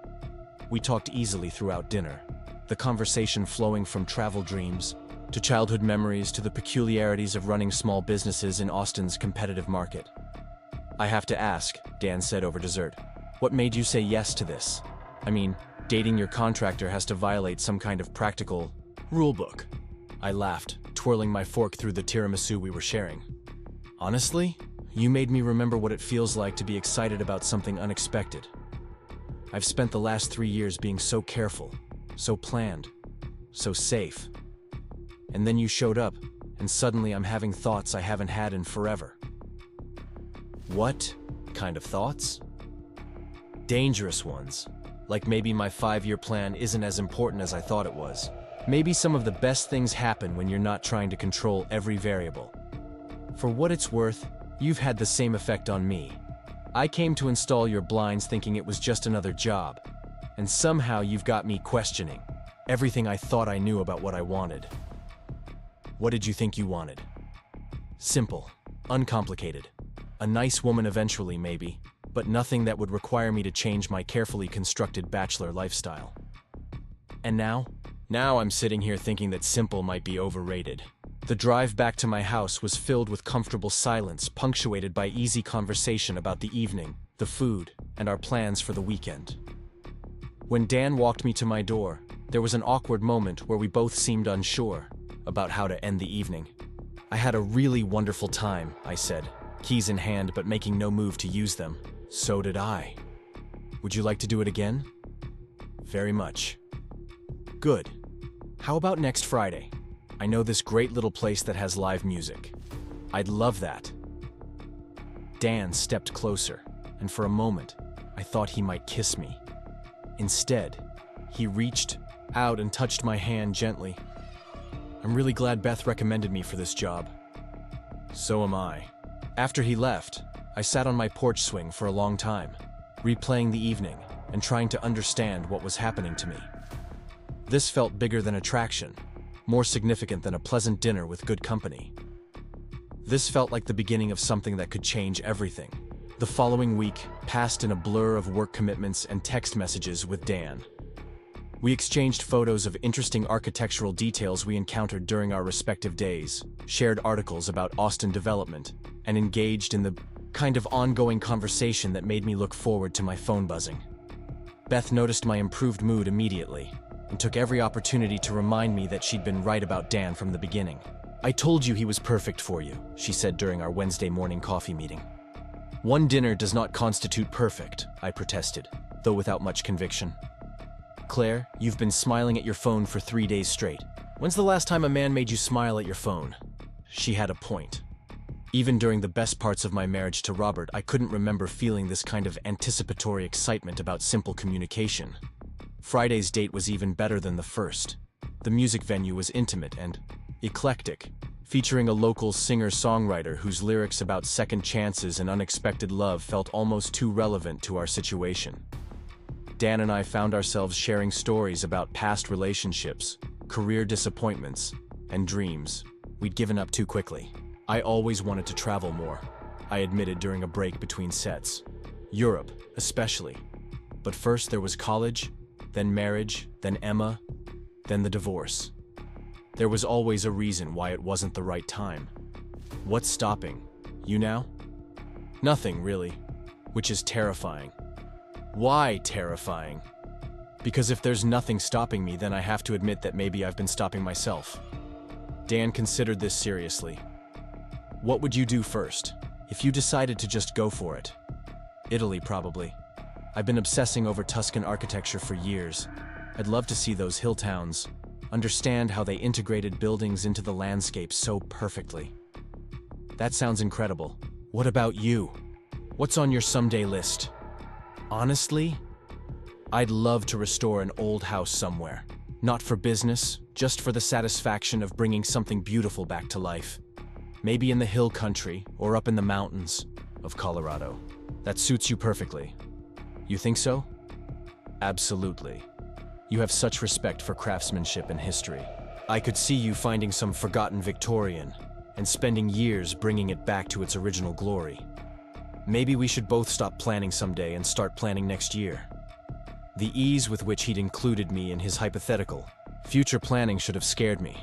We talked easily throughout dinner, the conversation flowing from travel dreams to childhood memories to the peculiarities of running small businesses in Austin's competitive market. "I have to ask," Dan said over dessert, "what made you say yes to this? I mean, dating your contractor has to violate some kind of practical rulebook." I laughed, twirling my fork through the tiramisu we were sharing. "Honestly, you made me remember what it feels like to be excited about something unexpected. I've spent the last 3 years being so careful, so planned, so safe. And then you showed up, and suddenly I'm having thoughts I haven't had in forever." "What kind of thoughts?" "Dangerous ones. Like maybe my 5-year plan isn't as important as I thought it was. Maybe some of the best things happen when you're not trying to control every variable. For what it's worth, you've had the same effect on me. I came to install your blinds thinking it was just another job, and somehow you've got me questioning everything I thought I knew about what I wanted." "What did you think you wanted?" "Simple, uncomplicated. A nice woman eventually, maybe, but nothing that would require me to change my carefully constructed bachelor lifestyle." And now? Now I'm sitting here thinking that simple might be overrated. The drive back to my house was filled with comfortable silence, punctuated by easy conversation about the evening, the food, and our plans for the weekend. When Dan walked me to my door, there was an awkward moment where we both seemed unsure about how to end the evening. "I had a really wonderful time," I said, keys in hand but making no move to use them. "So did I. Would you like to do it again?" "Very much." "Good. How about next Friday? I know this great little place that has live music." "I'd love that." Dan stepped closer, and for a moment, I thought he might kiss me. Instead, he reached out and touched my hand gently. "I'm really glad Beth recommended me for this job." "So am I." After he left, I sat on my porch swing for a long time, replaying the evening and trying to understand what was happening to me. This felt bigger than attraction, more significant than a pleasant dinner with good company. This felt like the beginning of something that could change everything. The following week passed in a blur of work commitments and text messages with Dan. We exchanged photos of interesting architectural details we encountered during our respective days, shared articles about Austin development, and engaged in the kind of ongoing conversation that made me look forward to my phone buzzing. Beth noticed my improved mood immediately and took every opportunity to remind me that she'd been right about Dan from the beginning. "I told you he was perfect for you," she said during our Wednesday morning coffee meeting. "One dinner does not constitute perfect," I protested, though without much conviction. "Claire, you've been smiling at your phone for 3 days straight. When's the last time a man made you smile at your phone?" She had a point. Even during the best parts of my marriage to Robert, I couldn't remember feeling this kind of anticipatory excitement about simple communication. Friday's date was even better than the first. The music venue was intimate and eclectic, featuring a local singer-songwriter whose lyrics about second chances and unexpected love felt almost too relevant to our situation. Dan and I found ourselves sharing stories about past relationships, career disappointments, and dreams we'd given up too quickly. "I always wanted to travel more," I admitted during a break between sets. "Europe, especially. But first there was college, then marriage, then Emma, then the divorce. There was always a reason why it wasn't the right time." "What's stopping you now?" "Nothing, really, which is terrifying." "Why terrifying?" "Because if there's nothing stopping me, then I have to admit that maybe I've been stopping myself." Dan considered this seriously. "What would you do first, if you decided to just go for it?" "Italy, probably. I've been obsessing over Tuscan architecture for years. I'd love to see those hill towns, understand how they integrated buildings into the landscape so perfectly." "That sounds incredible. What about you? What's on your someday list?" "Honestly, I'd love to restore an old house somewhere. Not for business, just for the satisfaction of bringing something beautiful back to life. Maybe in the hill country or up in the mountains of Colorado." "That suits you perfectly." "You think so?" "Absolutely. You have such respect for craftsmanship and history. I could see you finding some forgotten Victorian and spending years bringing it back to its original glory. Maybe we should both stop planning someday and start planning next year." The ease with which he'd included me in his hypothetical future planning should have scared me,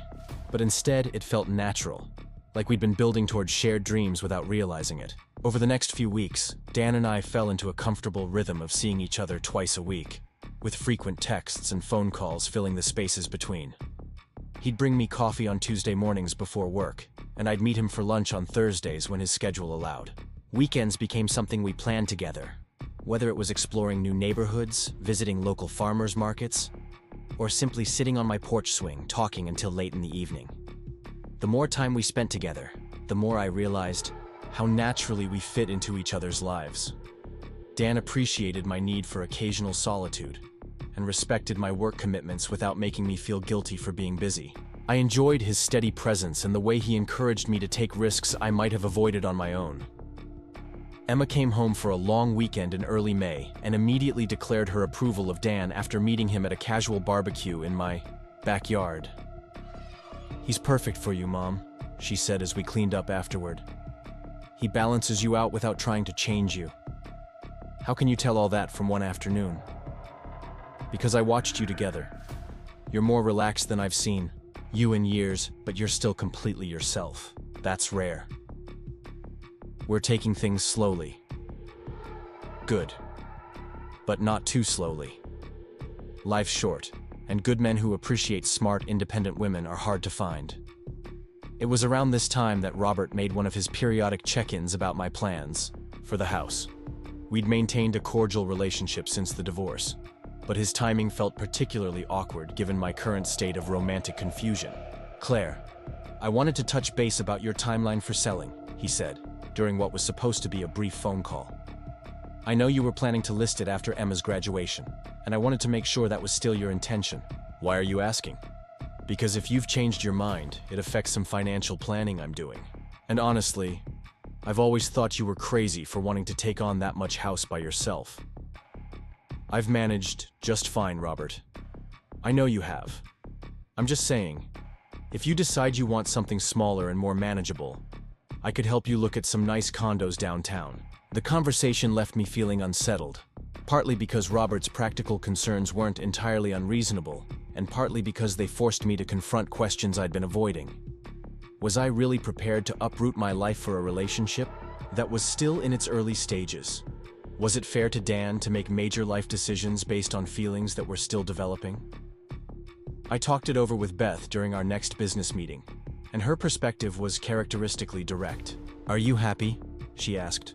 but instead it felt natural, like we'd been building towards shared dreams without realizing it. Over the next few weeks, Dan and I fell into a comfortable rhythm of seeing each other twice a week, with frequent texts and phone calls filling the spaces between. He'd bring me coffee on Tuesday mornings before work, and I'd meet him for lunch on Thursdays when his schedule allowed. Weekends became something we planned together, whether it was exploring new neighborhoods, visiting local farmers markets, or simply sitting on my porch swing talking until late in the evening. The more time we spent together, the more I realized how naturally we fit into each other's lives. Dan appreciated my need for occasional solitude and respected my work commitments without making me feel guilty for being busy. I enjoyed his steady presence and the way he encouraged me to take risks I might have avoided on my own. Emma came home for a long weekend in early May and immediately declared her approval of Dan after meeting him at a casual barbecue in my backyard. "He's perfect for you, Mom," she said as we cleaned up afterward. "He balances you out without trying to change you." "How can you tell all that from one afternoon?" "Because I watched you together. You're more relaxed than I've seen you in years, but you're still completely yourself. That's rare. We're taking things slowly. Good. But not too slowly. Life's short, and good men who appreciate smart, independent women are hard to find. It was around this time that Robert made one of his periodic check-ins about my plans for the house. We'd maintained a cordial relationship since the divorce, but his timing felt particularly awkward given my current state of romantic confusion. "Claire, I wanted to touch base about your timeline for selling," he said, during what was supposed to be a brief phone call. "I know you were planning to list it after Emma's graduation, and I wanted to make sure that was still your intention." "Why are you asking?" "Because if you've changed your mind, it affects some financial planning I'm doing. And honestly, I've always thought you were crazy for wanting to take on that much house by yourself." "I've managed just fine, Robert. I know you have. I'm just saying, if you decide you want something smaller and more manageable, I could help you look at some nice condos downtown." The conversation left me feeling unsettled, partly because Robert's practical concerns weren't entirely unreasonable, and partly because they forced me to confront questions I'd been avoiding. Was I really prepared to uproot my life for a relationship that was still in its early stages? Was it fair to Dan to make major life decisions based on feelings that were still developing? I talked it over with Beth during our next business meeting, and her perspective was characteristically direct. "Are you happy?" she asked.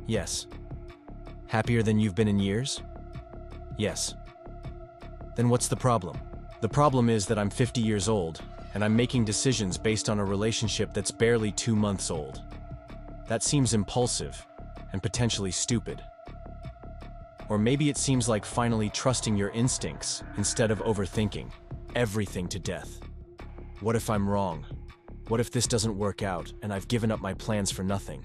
"Yes." "Happier than you've been in years?" "Yes." "Then what's the problem?" "The problem is that I'm 50 years old, and I'm making decisions based on a relationship that's barely 2 months old. That seems impulsive and potentially stupid. Or maybe it seems like finally trusting your instincts instead of overthinking everything to death. What if I'm wrong? What if this doesn't work out and I've given up my plans for nothing?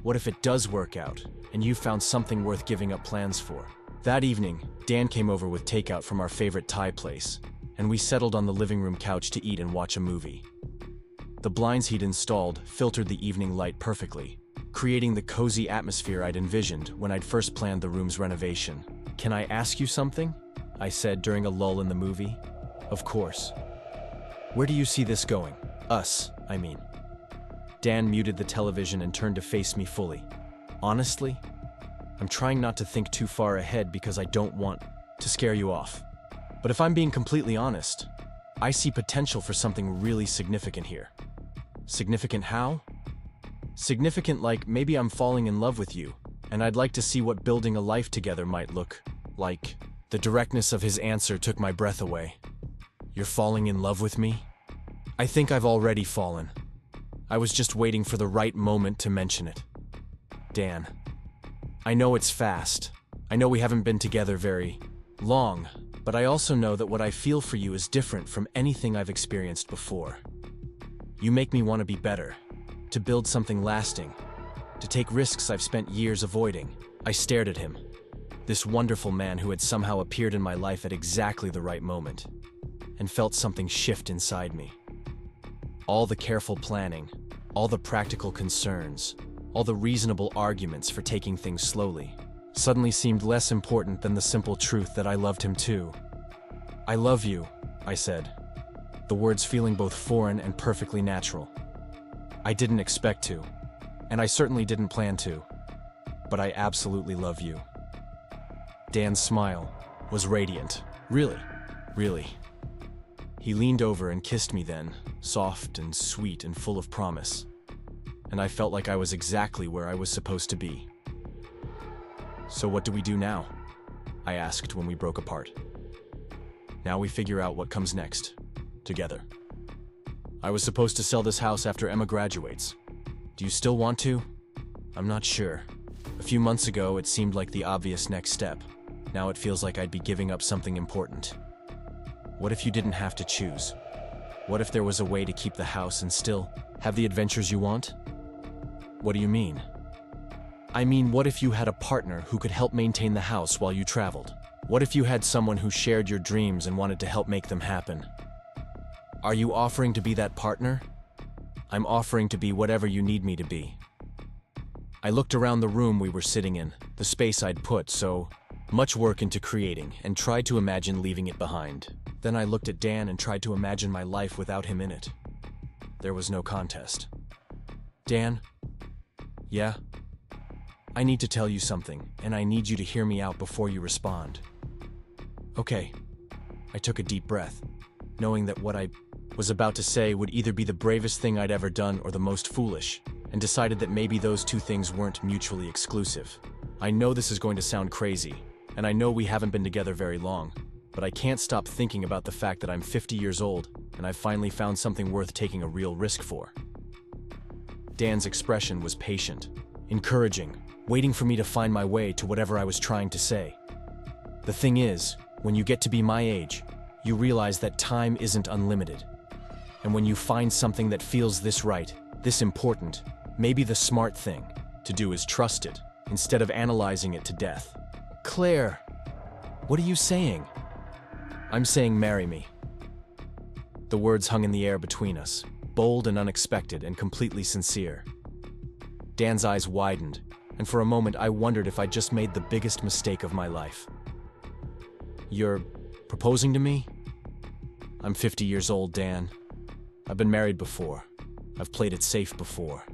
What if it does work out and you found something worth giving up plans for?" That evening, Dan came over with takeout from our favorite Thai place, and we settled on the living room couch to eat and watch a movie. The blinds he'd installed filtered the evening light perfectly, creating the cozy atmosphere I'd envisioned when I'd first planned the room's renovation. "Can I ask you something?" I said during a lull in the movie. "Of course." "Where do you see this going? Us, I mean." Dan muted the television and turned to face me fully. "Honestly, I'm trying not to think too far ahead because I don't want to scare you off. But if I'm being completely honest, I see potential for something really significant here." "Significant how?" "Significant like maybe I'm falling in love with you, and I'd like to see what building a life together might look like." The directness of his answer took my breath away. "You're falling in love with me?" "I think I've already fallen. I was just waiting for the right moment to mention it." "Dan, I know it's fast. I know we haven't been together very long, but I also know that what I feel for you is different from anything I've experienced before. You make me want to be better, to build something lasting, to take risks I've spent years avoiding." I stared at him, this wonderful man who had somehow appeared in my life at exactly the right moment, and felt something shift inside me. All the careful planning, all the practical concerns, all the reasonable arguments for taking things slowly, suddenly seemed less important than the simple truth that I loved him too. "I love you," I said, the words feeling both foreign and perfectly natural. "I didn't expect to, and I certainly didn't plan to, but I absolutely love you." Dan's smile was radiant. "Really? Really?" He leaned over and kissed me then, soft and sweet and full of promise, and I felt like I was exactly where I was supposed to be. "So what do we do now?" I asked when we broke apart. "Now we figure out what comes next, together. I was supposed to sell this house after Emma graduates. Do you still want to? I'm not sure. A few months ago, it seemed like the obvious next step. Now it feels like I'd be giving up something important. What if you didn't have to choose? What if there was a way to keep the house and still have the adventures you want?" "What do you mean?" "I mean, what if you had a partner who could help maintain the house while you traveled? What if you had someone who shared your dreams and wanted to help make them happen?" "Are you offering to be that partner?" "I'm offering to be whatever you need me to be." I looked around the room we were sitting in, the space I'd put so much work into creating, and tried to imagine leaving it behind. Then I looked at Dan and tried to imagine my life without him in it. There was no contest. Dan? Yeah? I need to tell you something, and I need you to hear me out before you respond. Okay. I took a deep breath, knowing that what I was about to say would either be the bravest thing I'd ever done or the most foolish, and decided that maybe those two things weren't mutually exclusive. I know this is going to sound crazy, and I know we haven't been together very long, but I can't stop thinking about the fact that I'm 50 years old, and I've finally found something worth taking a real risk for. Dan's expression was patient, encouraging, waiting for me to find my way to whatever I was trying to say. The thing is, when you get to be my age, you realize that time isn't unlimited. And when you find something that feels this right, this important, maybe the smart thing to do is trust it, instead of analyzing it to death. Claire, what are you saying? I'm saying marry me. The words hung in the air between us, bold and unexpected and completely sincere. Dan's eyes widened, and for a moment I wondered if I'd just made the biggest mistake of my life. You're proposing to me? I'm 50 years old, Dan. I've been married before. I've played it safe before.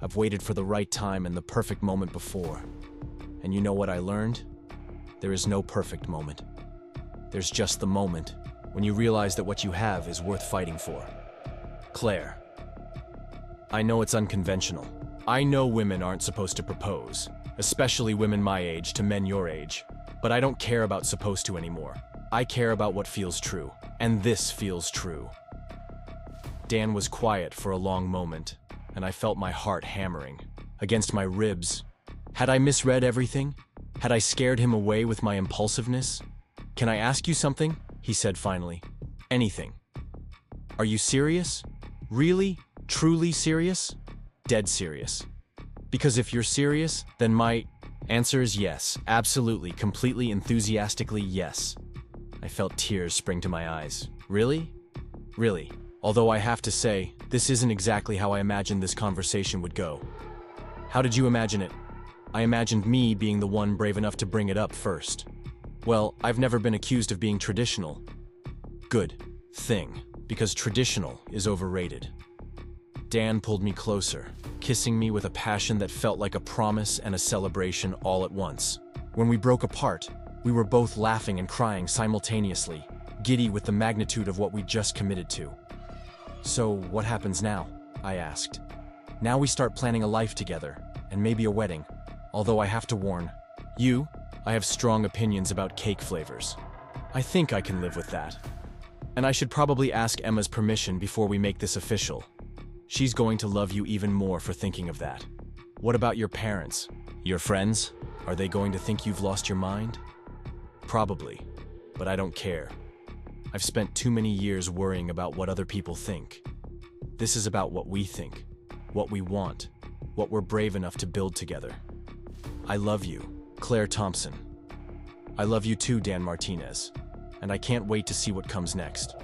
I've waited for the right time and the perfect moment before. And you know what I learned? There is no perfect moment. There's just the moment when you realize that what you have is worth fighting for. Claire. I know it's unconventional. I know women aren't supposed to propose, especially women my age to men your age. But I don't care about supposed to anymore. I care about what feels true, and this feels true. Dan was quiet for a long moment, and I felt my heart hammering against my ribs. Had I misread everything? Had I scared him away with my impulsiveness? Can I ask you something? He said finally. Anything. Are you serious? Really? Truly serious? Dead serious. Because if you're serious, then my answer is yes, absolutely, completely, enthusiastically yes. I felt tears spring to my eyes. Really? Really. Although I have to say, this isn't exactly how I imagined this conversation would go. How did you imagine it? I imagined me being the one brave enough to bring it up first. Well, I've never been accused of being traditional. Good thing, because traditional is overrated. Dan pulled me closer, kissing me with a passion that felt like a promise and a celebration all at once. When we broke apart, we were both laughing and crying simultaneously, giddy with the magnitude of what we'd just committed to. So, what happens now? I asked. Now we start planning a life together, and maybe a wedding. Although I have to warn you, I have strong opinions about cake flavors. I think I can live with that. And I should probably ask Emma's permission before we make this official. She's going to love you even more for thinking of that. What about your parents? Your friends? Are they going to think you've lost your mind? Probably, but I don't care. I've spent too many years worrying about what other people think. This is about what we think, what we want, what we're brave enough to build together. I love you, Claire Thompson. I love you too, Dan Martinez, and I can't wait to see what comes next.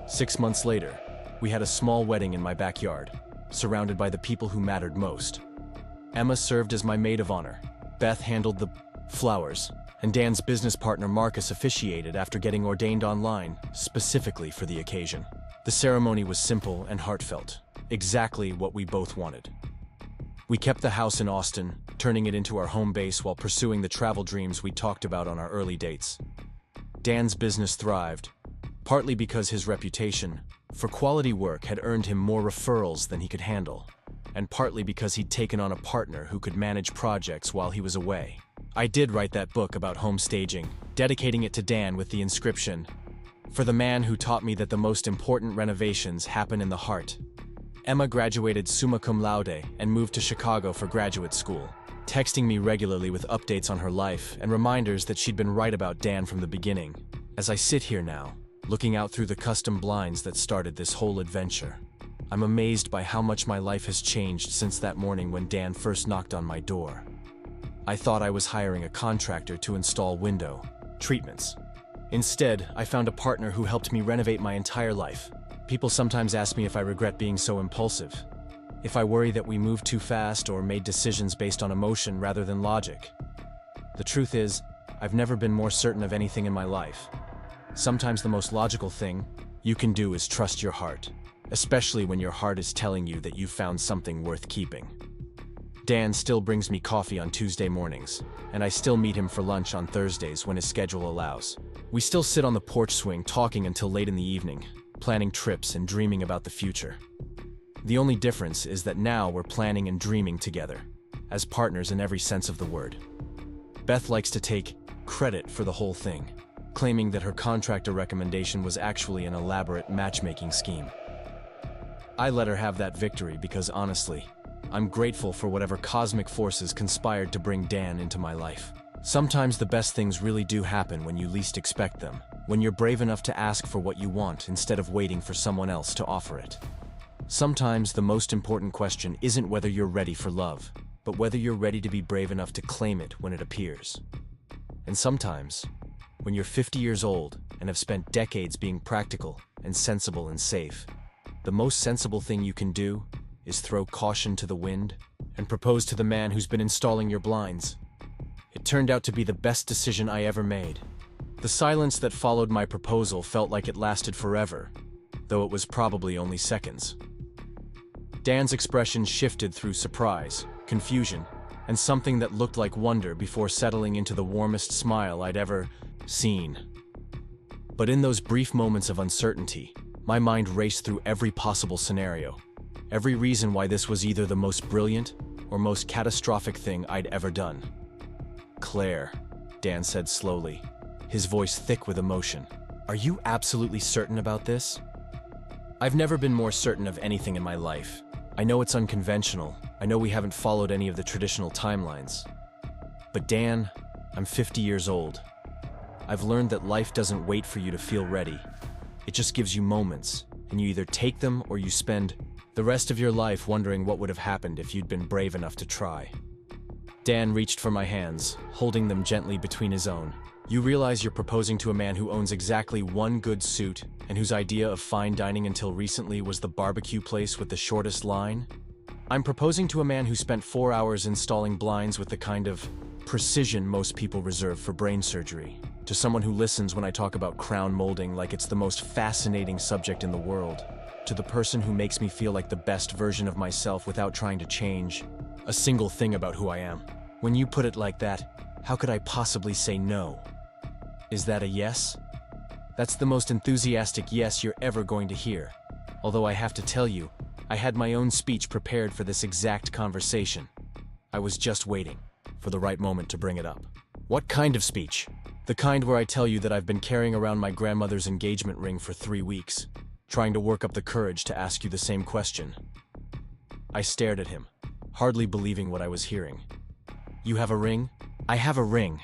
6 months later, we had a small wedding in my backyard, surrounded by the people who mattered most. Emma served as my maid of honor, Beth handled the flowers, and Dan's business partner Marcus officiated after getting ordained online, specifically for the occasion. The ceremony was simple and heartfelt, exactly what we both wanted. We kept the house in Austin, turning it into our home base while pursuing the travel dreams we talked about on our early dates. Dan's business thrived, partly because his reputation for quality work had earned him more referrals than he could handle, and partly because he'd taken on a partner who could manage projects while he was away. I did write that book about home staging, dedicating it to Dan with the inscription, "For the man who taught me that the most important renovations happen in the heart." Emma graduated summa cum laude and moved to Chicago for graduate school, texting me regularly with updates on her life and reminders that she'd been right about Dan from the beginning. As I sit here now, looking out through the custom blinds that started this whole adventure, I'm amazed by how much my life has changed since that morning when Dan first knocked on my door. I thought I was hiring a contractor to install window treatments. Instead, I found a partner who helped me renovate my entire life. People sometimes ask me if I regret being so impulsive, if I worry that we moved too fast or made decisions based on emotion rather than logic. The truth is, I've never been more certain of anything in my life. Sometimes the most logical thing you can do is trust your heart, especially when your heart is telling you that you've found something worth keeping. Dan still brings me coffee on Tuesday mornings, and I still meet him for lunch on Thursdays when his schedule allows. We still sit on the porch swing talking until late in the evening, planning trips and dreaming about the future. The only difference is that now we're planning and dreaming together, as partners in every sense of the word. Beth likes to take credit for the whole thing, claiming that her contractor recommendation was actually an elaborate matchmaking scheme. I let her have that victory because honestly, I'm grateful for whatever cosmic forces conspired to bring Dan into my life. Sometimes the best things really do happen when you least expect them, when you're brave enough to ask for what you want instead of waiting for someone else to offer it. Sometimes the most important question isn't whether you're ready for love, but whether you're ready to be brave enough to claim it when it appears. And sometimes, when you're 50 years old and have spent decades being practical and sensible and safe, the most sensible thing you can do is throw caution to the wind and propose to the man who's been installing your blinds. It turned out to be the best decision I ever made. The silence that followed my proposal felt like it lasted forever, though it was probably only seconds. Dan's expression shifted through surprise, confusion, and something that looked like wonder before settling into the warmest smile I'd ever seen. But in those brief moments of uncertainty, my mind raced through every possible scenario, every reason why this was either the most brilliant or most catastrophic thing I'd ever done. "Claire," Dan said slowly, his voice thick with emotion, "are you absolutely certain about this?" I've never been more certain of anything in my life. I know it's unconventional. I know we haven't followed any of the traditional timelines. But Dan, I'm 50 years old. I've learned that life doesn't wait for you to feel ready. It just gives you moments, and you either take them or you spend the rest of your life wondering what would have happened if you'd been brave enough to try. Dan reached for my hands, holding them gently between his own. "You realize you're proposing to a man who owns exactly one good suit and whose idea of fine dining until recently was the barbecue place with the shortest line? I'm proposing to a man who spent 4 hours installing blinds with the kind of precision most people reserve for brain surgery. To someone who listens when I talk about crown molding like it's the most fascinating subject in the world. To the person who makes me feel like the best version of myself without trying to change a single thing about who I am. When you put it like that, how could I possibly say no? Is that a yes?" That's the most enthusiastic yes you're ever going to hear. Although I have to tell you, I had my own speech prepared for this exact conversation. I was just waiting for the right moment to bring it up. "What kind of speech?" "The kind where I tell you that I've been carrying around my grandmother's engagement ring for 3 weeks, trying to work up the courage to ask you the same question." I stared at him, hardly believing what I was hearing. "You have a ring?" "I have a ring.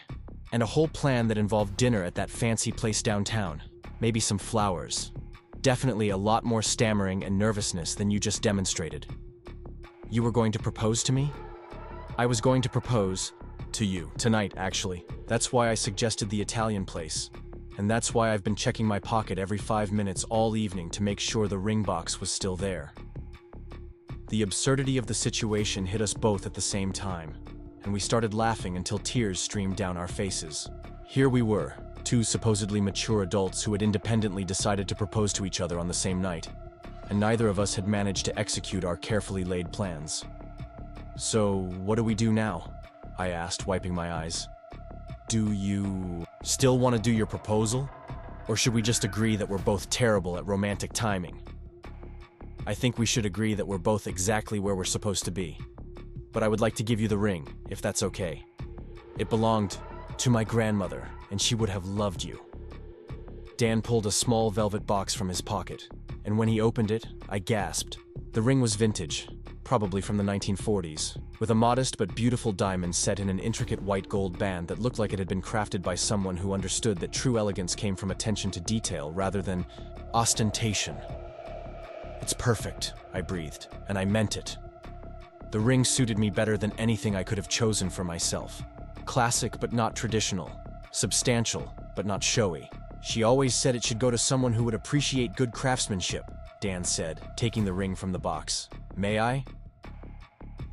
And a whole plan that involved dinner at that fancy place downtown. Maybe some flowers. Definitely a lot more stammering and nervousness than you just demonstrated." "You were going to propose to me?" "I was going to propose to you tonight, actually. That's why I suggested the Italian place. And that's why I've been checking my pocket every 5 minutes all evening to make sure the ring box was still there." The absurdity of the situation hit us both at the same time, and we started laughing until tears streamed down our faces. Here we were, 2 supposedly mature adults who had independently decided to propose to each other on the same night, and neither of us had managed to execute our carefully laid plans. "So, what do we do now?" I asked, wiping my eyes. "Do you still want to do your proposal? Or should we just agree that we're both terrible at romantic timing?" "I think we should agree that we're both exactly where we're supposed to be. But I would like to give you the ring, if that's okay. It belonged to my grandmother, and she would have loved you." Dan pulled a small velvet box from his pocket, and when he opened it, I gasped. The ring was vintage, probably from the 1940s, with a modest but beautiful diamond set in an intricate white gold band that looked like it had been crafted by someone who understood that true elegance came from attention to detail rather than ostentation. "It's perfect," I breathed, and I meant it. The ring suited me better than anything I could have chosen for myself. Classic but not traditional. Substantial but not showy. "She always said it should go to someone who would appreciate good craftsmanship," Dan said, taking the ring from the box. "May I?"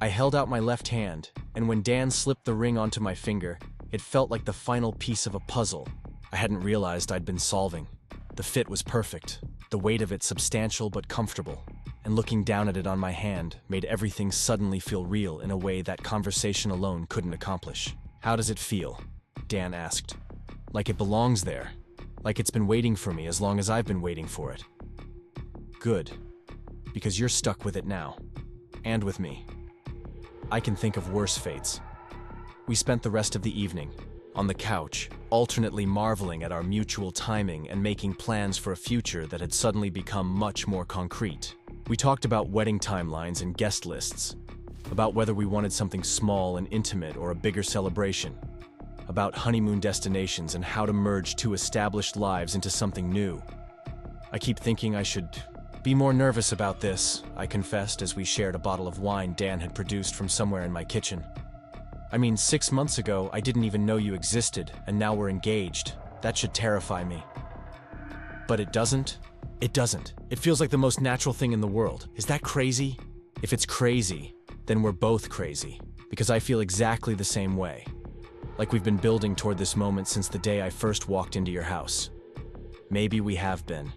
I held out my left hand, and when Dan slipped the ring onto my finger, It felt like the final piece of a puzzle I hadn't realized I'd been solving. The fit was perfect, the weight of it substantial but comfortable, and looking down at it on my hand made everything suddenly feel real in a way that conversation alone couldn't accomplish. "How does it feel?" Dan asked. "Like it belongs there. Like it's been waiting for me as long as I've been waiting for it." "Good. Because you're stuck with it now. And with me. I can think of worse fates." We spent the rest of the evening on the couch, alternately marveling at our mutual timing and making plans for a future that had suddenly become much more concrete. We talked about wedding timelines and guest lists, about whether we wanted something small and intimate or a bigger celebration, about honeymoon destinations and how to merge two established lives into something new. "I keep thinking I should be more nervous about this," I confessed as we shared a bottle of wine Dan had produced from somewhere in my kitchen. "I mean, 6 months ago, I didn't even know you existed, and now we're engaged. That should terrify me." "But it doesn't? It doesn't. It feels like the most natural thing in the world. Is that crazy?" "If it's crazy, then we're both crazy, because I feel exactly the same way. Like we've been building toward this moment since the day I first walked into your house." "Maybe we have been.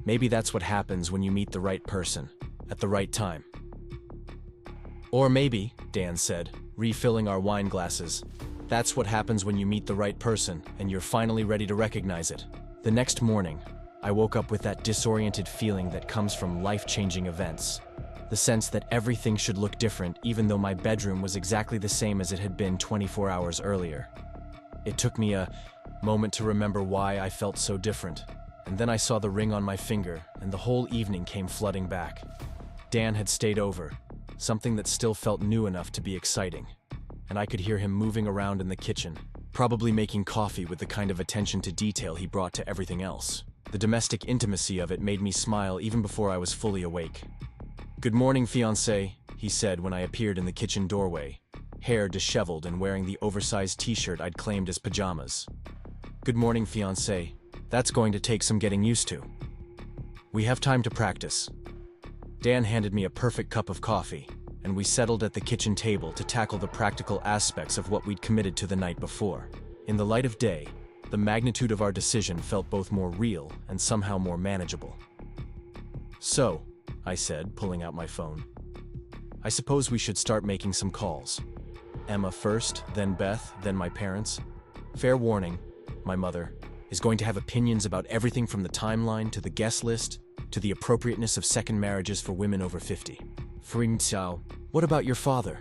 Maybe that's what happens when you meet the right person, at the right time." "Or maybe," Dan said, refilling our wine glasses, "that's what happens when you meet the right person and you're finally ready to recognize it." The next morning, I woke up with that disoriented feeling that comes from life-changing events. The sense that everything should look different even though my bedroom was exactly the same as it had been 24 hours earlier. It took me a moment to remember why I felt so different. And then I saw the ring on my finger, and the whole evening came flooding back. Dan had stayed over, something that still felt new enough to be exciting. And I could hear him moving around in the kitchen, probably making coffee with the kind of attention to detail he brought to everything else. The domestic intimacy of it made me smile even before I was fully awake. "Good morning, fiancé," he said when I appeared in the kitchen doorway, hair disheveled and wearing the oversized t-shirt I'd claimed as pajamas. "Good morning, fiancé. That's going to take some getting used to. We have time to practice." Dan handed me a perfect cup of coffee, and we settled at the kitchen table to tackle the practical aspects of what we'd committed to the night before. In the light of day, the magnitude of our decision felt both more real and somehow more manageable. "So," I said, pulling out my phone, "I suppose we should start making some calls. Emma first, then Beth, then my parents. Fair warning, my mother is going to have opinions about everything from the timeline to the guest list to the appropriateness of second marriages for women over 50. Fring Xiao, what about your father?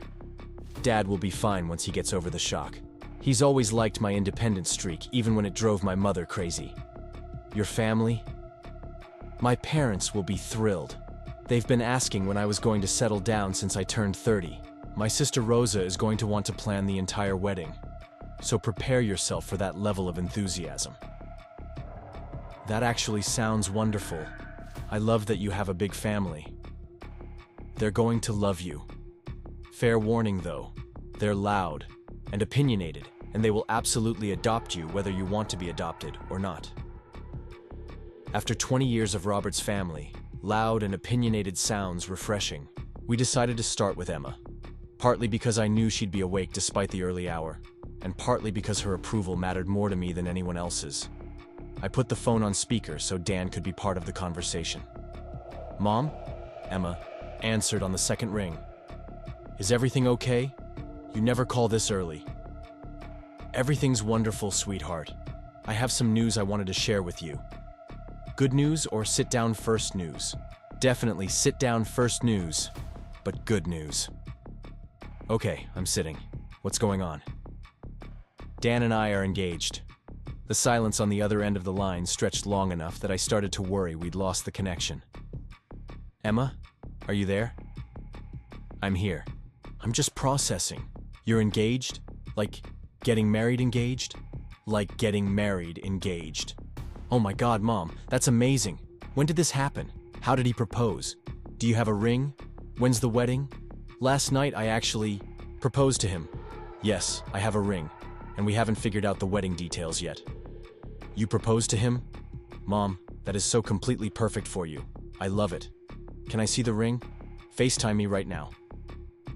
Dad will be fine once he gets over the shock. He's always liked my independent streak, even when it drove my mother crazy. Your family? My parents will be thrilled. They've been asking when I was going to settle down since I turned 30. My sister Rosa is going to want to plan the entire wedding. So prepare yourself for that level of enthusiasm." "That actually sounds wonderful. I love that you have a big family. They're going to love you. Fair warning though, they're loud and opinionated, and they will absolutely adopt you whether you want to be adopted or not." After 20 years of Robert's family, loud and opinionated sounds refreshing, we decided to start with Emma. Partly because I knew she'd be awake despite the early hour, and partly because her approval mattered more to me than anyone else's. I put the phone on speaker so Dan could be part of the conversation. "Mom?" Emma answered on the second ring. "Is everything okay? You never call this early." "Everything's wonderful, sweetheart. I have some news I wanted to share with you." "Good news or sit down first news?" "Definitely sit down first news, but good news." "Okay, I'm sitting. What's going on?" "Dan and I are engaged." The silence on the other end of the line stretched long enough that I started to worry we'd lost the connection. "Emma, are you there?" "I'm here. I'm just processing. You're engaged? Like getting married engaged?" "Like getting married engaged." "Oh my God, Mom, that's amazing. When did this happen? How did he propose? Do you have a ring? When's the wedding?" "Last night I actually proposed to him." "Yes, I have a ring, and we haven't figured out the wedding details yet." "You proposed to him?" "Mom, that is so completely perfect for you. I love it. Can I see the ring? FaceTime me right now."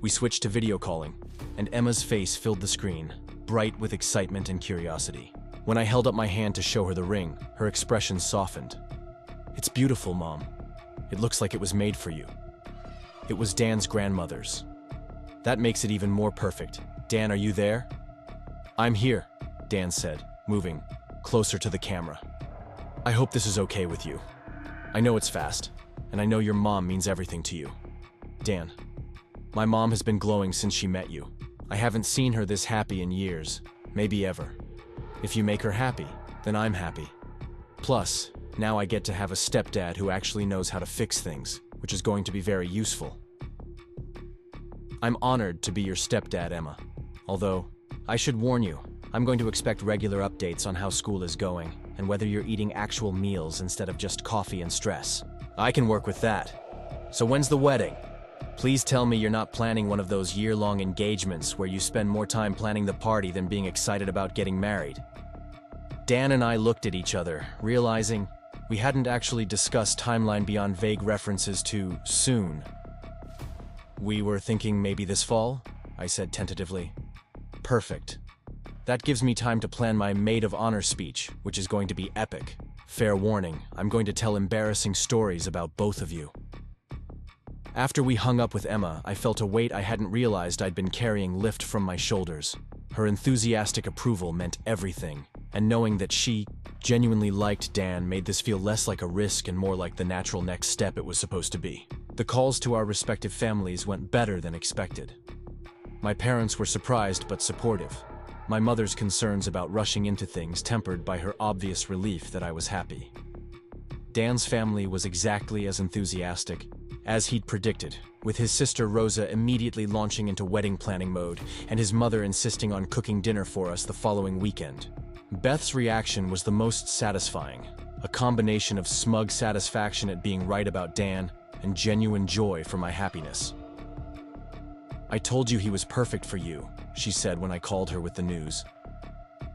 We switched to video calling, and Emma's face filled the screen. bright with excitement and curiosity. When I held up my hand to show her the ring, her expression softened. "It's beautiful, Mom. It looks like it was made for you." It was Dan's grandmother's. "That makes it even more perfect. Dan, are you there?" "I'm here," Dan said, moving closer to the camera. "I hope this is okay with you. I know it's fast, and I know your mom means everything to you. Dan, my mom has been glowing since she met you. I haven't seen her this happy in years, maybe ever. If you make her happy, then I'm happy. Plus, now I get to have a stepdad who actually knows how to fix things, which is going to be very useful. I'm honored to be your stepdad, Emma. Although, I should warn you, I'm going to expect regular updates on how school is going, and whether you're eating actual meals instead of just coffee and stress. I can work with that. So when's the wedding? Please tell me you're not planning one of those year-long engagements where you spend more time planning the party than being excited about getting married." Dan and I looked at each other, realizing we hadn't actually discussed timeline beyond vague references to soon. "We were thinking maybe this fall," I said tentatively. "Perfect. That gives me time to plan my maid of honor speech, which is going to be epic. Fair warning, I'm going to tell embarrassing stories about both of you." After we hung up with Emma, I felt a weight I hadn't realized I'd been carrying lift from my shoulders. Her enthusiastic approval meant everything, and knowing that she genuinely liked Dan made this feel less like a risk and more like the natural next step it was supposed to be. The calls to our respective families went better than expected. My parents were surprised but supportive. My mother's concerns about rushing into things tempered by her obvious relief that I was happy. Dan's family was exactly as enthusiastic as he'd predicted, with his sister Rosa immediately launching into wedding planning mode and his mother insisting on cooking dinner for us the following weekend. Beth's reaction was the most satisfying, a combination of smug satisfaction at being right about Dan and genuine joy for my happiness. "I told you he was perfect for you," she said when I called her with the news.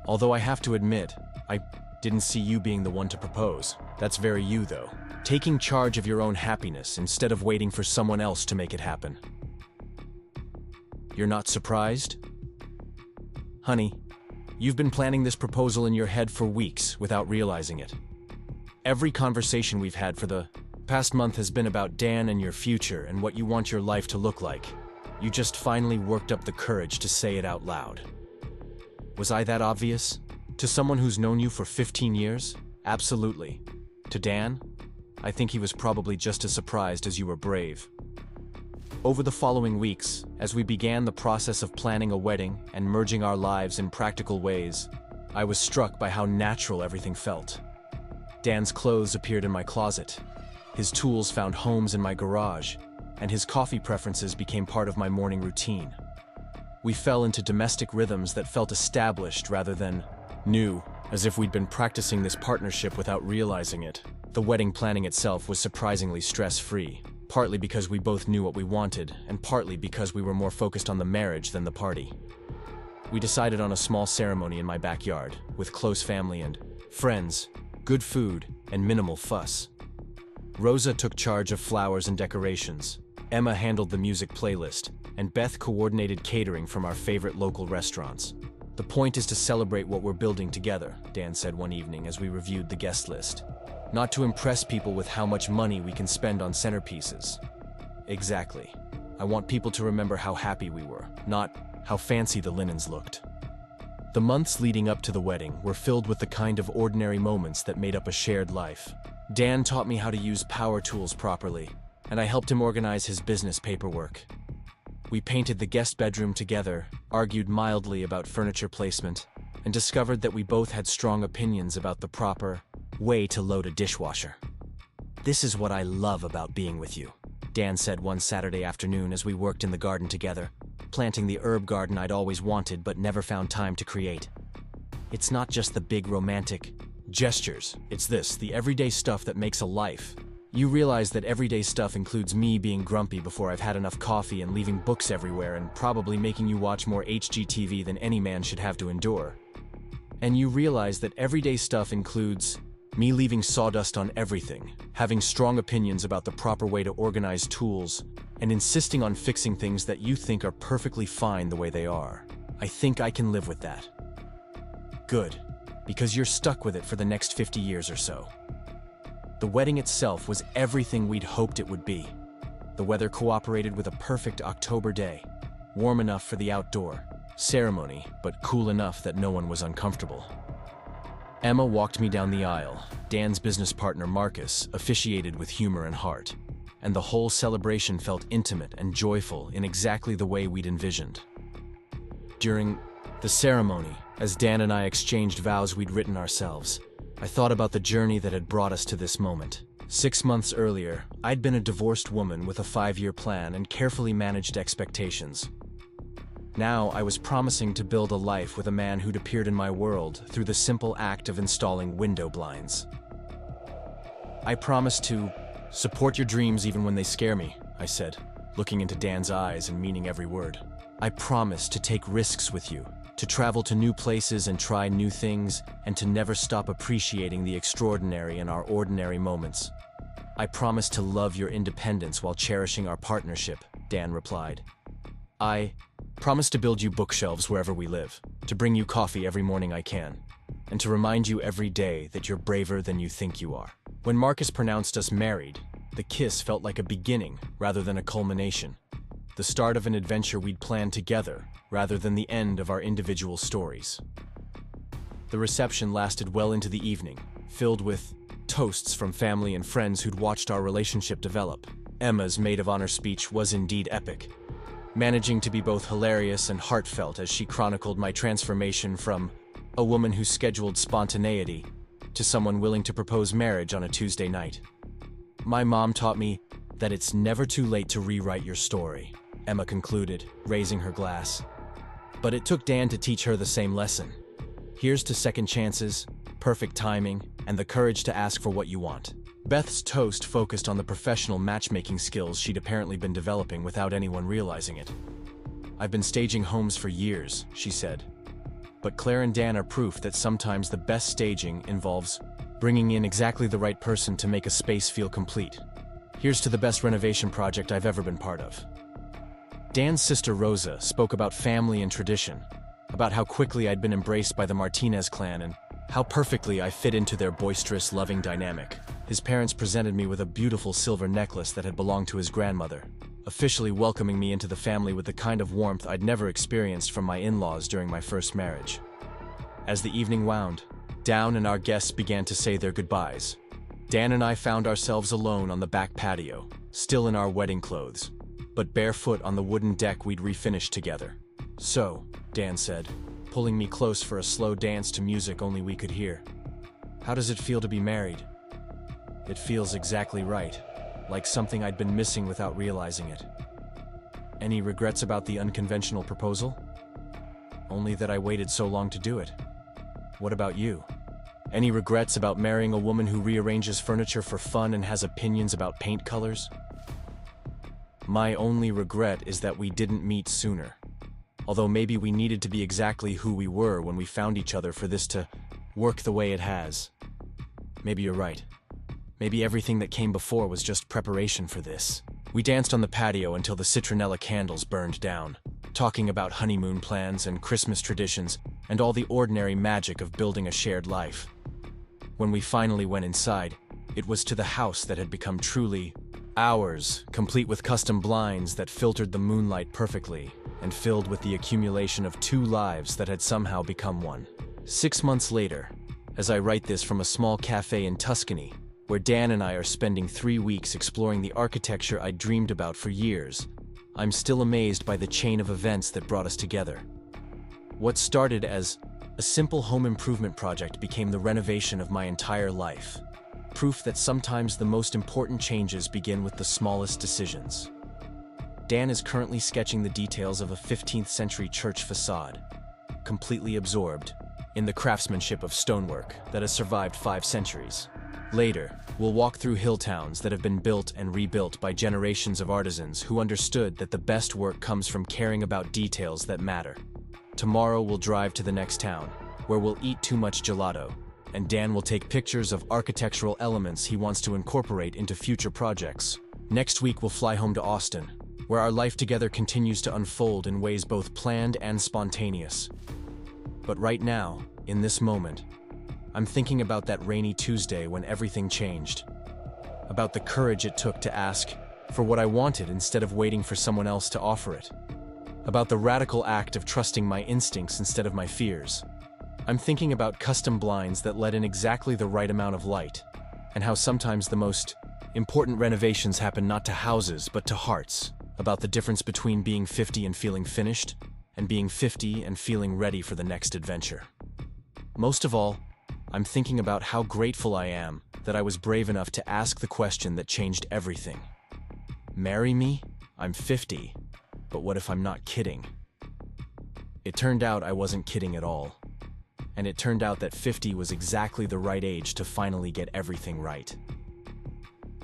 "Although I have to admit, I didn't see you being the one to propose. That's very you, though. Taking charge of your own happiness instead of waiting for someone else to make it happen. You're not surprised? Honey, you've been planning this proposal in your head for weeks without realizing it. Every conversation we've had for the past month has been about Dan and your future and what you want your life to look like. You just finally worked up the courage to say it out loud. Was I that obvious? To someone who's known you for 15 years? Absolutely. To Dan? I think he was probably just as surprised as you were brave. Over the following weeks, as we began the process of planning a wedding and merging our lives in practical ways, I was struck by how natural everything felt. Dan's clothes appeared in my closet. His tools found homes in my garage, and his coffee preferences became part of my morning routine. We fell into domestic rhythms that felt established rather than new, as if we'd been practicing this partnership without realizing it. The wedding planning itself was surprisingly stress-free, partly because we both knew what we wanted, and partly because we were more focused on the marriage than the party. We decided on a small ceremony in my backyard, with close family and friends, good food, and minimal fuss. Rosa took charge of flowers and decorations, Emma handled the music playlist, and Beth coordinated catering from our favorite local restaurants. "The point is to celebrate what we're building together," Dan said one evening as we reviewed the guest list. "Not to impress people with how much money we can spend on centerpieces." Exactly. I want people to remember how happy we were, not how fancy the linens looked. The months leading up to the wedding were filled with the kind of ordinary moments that made up a shared life. Dan taught me how to use power tools properly, and I helped him organize his business paperwork. We painted the guest bedroom together, argued mildly about furniture placement, and discovered that we both had strong opinions about the proper way to load a dishwasher. "This is what I love about being with you," Dan said one Saturday afternoon as we worked in the garden together, planting the herb garden I'd always wanted but never found time to create. "It's not just the big romantic gestures, it's the everyday stuff that makes a life. You realize that everyday stuff includes me being grumpy before I've had enough coffee and leaving books everywhere and probably making you watch more HGTV than any man should have to endure. And you realize that everyday stuff includes me leaving sawdust on everything, having strong opinions about the proper way to organize tools, and insisting on fixing things that you think are perfectly fine the way they are. I think I can live with that. Good, because you're stuck with it for the next 50 years or so. The wedding itself was everything we'd hoped it would be. The weather cooperated with a perfect October day, warm enough for the outdoor ceremony, but cool enough that no one was uncomfortable. Emma walked me down the aisle. Dan's business partner, Marcus, officiated with humor and heart, and the whole celebration felt intimate and joyful in exactly the way we'd envisioned. During the ceremony, as Dan and I exchanged vows we'd written ourselves, I thought about the journey that had brought us to this moment. 6 months earlier, I'd been a divorced woman with a 5-year plan and carefully managed expectations. Now I was promising to build a life with a man who'd appeared in my world through the simple act of installing window blinds. I promised to support your dreams even when they scare me, I said, looking into Dan's eyes and meaning every word. I promise to take risks with you, to travel to new places and try new things, and to never stop appreciating the extraordinary in our ordinary moments. I promise to love your independence while cherishing our partnership, Dan replied. I promise to build you bookshelves wherever we live, to bring you coffee every morning I can, and to remind you every day that you're braver than you think you are. When Marcus pronounced us married, the kiss felt like a beginning rather than a culmination, the start of an adventure we'd planned together rather than the end of our individual stories. The reception lasted well into the evening, filled with toasts from family and friends who'd watched our relationship develop. Emma's maid of honor speech was indeed epic, managing to be both hilarious and heartfelt as she chronicled my transformation from a woman who scheduled spontaneity to someone willing to propose marriage on a Tuesday night. My mom taught me that it's never too late to rewrite your story, Emma concluded, raising her glass. But it took Dan to teach her the same lesson. Here's to second chances, perfect timing, and the courage to ask for what you want. Beth's toast focused on the professional matchmaking skills she'd apparently been developing without anyone realizing it. I've been staging homes for years, she said. But Claire and Dan are proof that sometimes the best staging involves bringing in exactly the right person to make a space feel complete. Here's to the best renovation project I've ever been part of. Dan's sister Rosa spoke about family and tradition, about how quickly I'd been embraced by the Martinez clan and how perfectly I fit into their boisterous, loving dynamic. His parents presented me with a beautiful silver necklace that had belonged to his grandmother, officially welcoming me into the family with the kind of warmth I'd never experienced from my in-laws during my first marriage. As the evening wound down and our guests began to say their goodbyes, Dan and I found ourselves alone on the back patio, still in our wedding clothes, but barefoot on the wooden deck we'd refinished together. "So," Dan said, pulling me close for a slow dance to music only we could hear, "how does it feel to be married?" "It feels exactly right, like something I'd been missing without realizing it." "Any regrets about the unconventional proposal?" "Only that I waited so long to do it." "What about you? Any regrets about marrying a woman who rearranges furniture for fun and has opinions about paint colors?" "My only regret is that we didn't meet sooner. Although maybe we needed to be exactly who we were when we found each other for this to work the way it has." "Maybe you're right. Maybe everything that came before was just preparation for this." We danced on the patio until the citronella candles burned down, talking about honeymoon plans and Christmas traditions and all the ordinary magic of building a shared life. When we finally went inside, it was to the house that had become truly ours, complete with custom blinds that filtered the moonlight perfectly, and filled with the accumulation of 2 lives that had somehow become one. 6 months later, as I write this from a small cafe in Tuscany, where Dan and I are spending 3 weeks exploring the architecture I'd dreamed about for years, I'm still amazed by the chain of events that brought us together. What started as a simple home improvement project became the renovation of my entire life. Proof that sometimes the most important changes begin with the smallest decisions. Dan is currently sketching the details of a 15th century church facade, completely absorbed in the craftsmanship of stonework that has survived 5 centuries. Later, we'll walk through hill towns that have been built and rebuilt by generations of artisans who understood that the best work comes from caring about details that matter. Tomorrow we'll drive to the next town, where we'll eat too much gelato, and Dan will take pictures of architectural elements he wants to incorporate into future projects. Next week we'll fly home to Austin, where our life together continues to unfold in ways both planned and spontaneous. But right now, in this moment, I'm thinking about that rainy Tuesday when everything changed. About the courage it took to ask for what I wanted instead of waiting for someone else to offer it. About the radical act of trusting my instincts instead of my fears. I'm thinking about custom blinds that let in exactly the right amount of light, and how sometimes the most important renovations happen not to houses but to hearts. About the difference between being 50 and feeling finished, and being 50 and feeling ready for the next adventure. Most of all, I'm thinking about how grateful I am that I was brave enough to ask the question that changed everything. Marry me? I'm 50, but what if I'm not kidding? It turned out I wasn't kidding at all. And it turned out that 50 was exactly the right age to finally get everything right.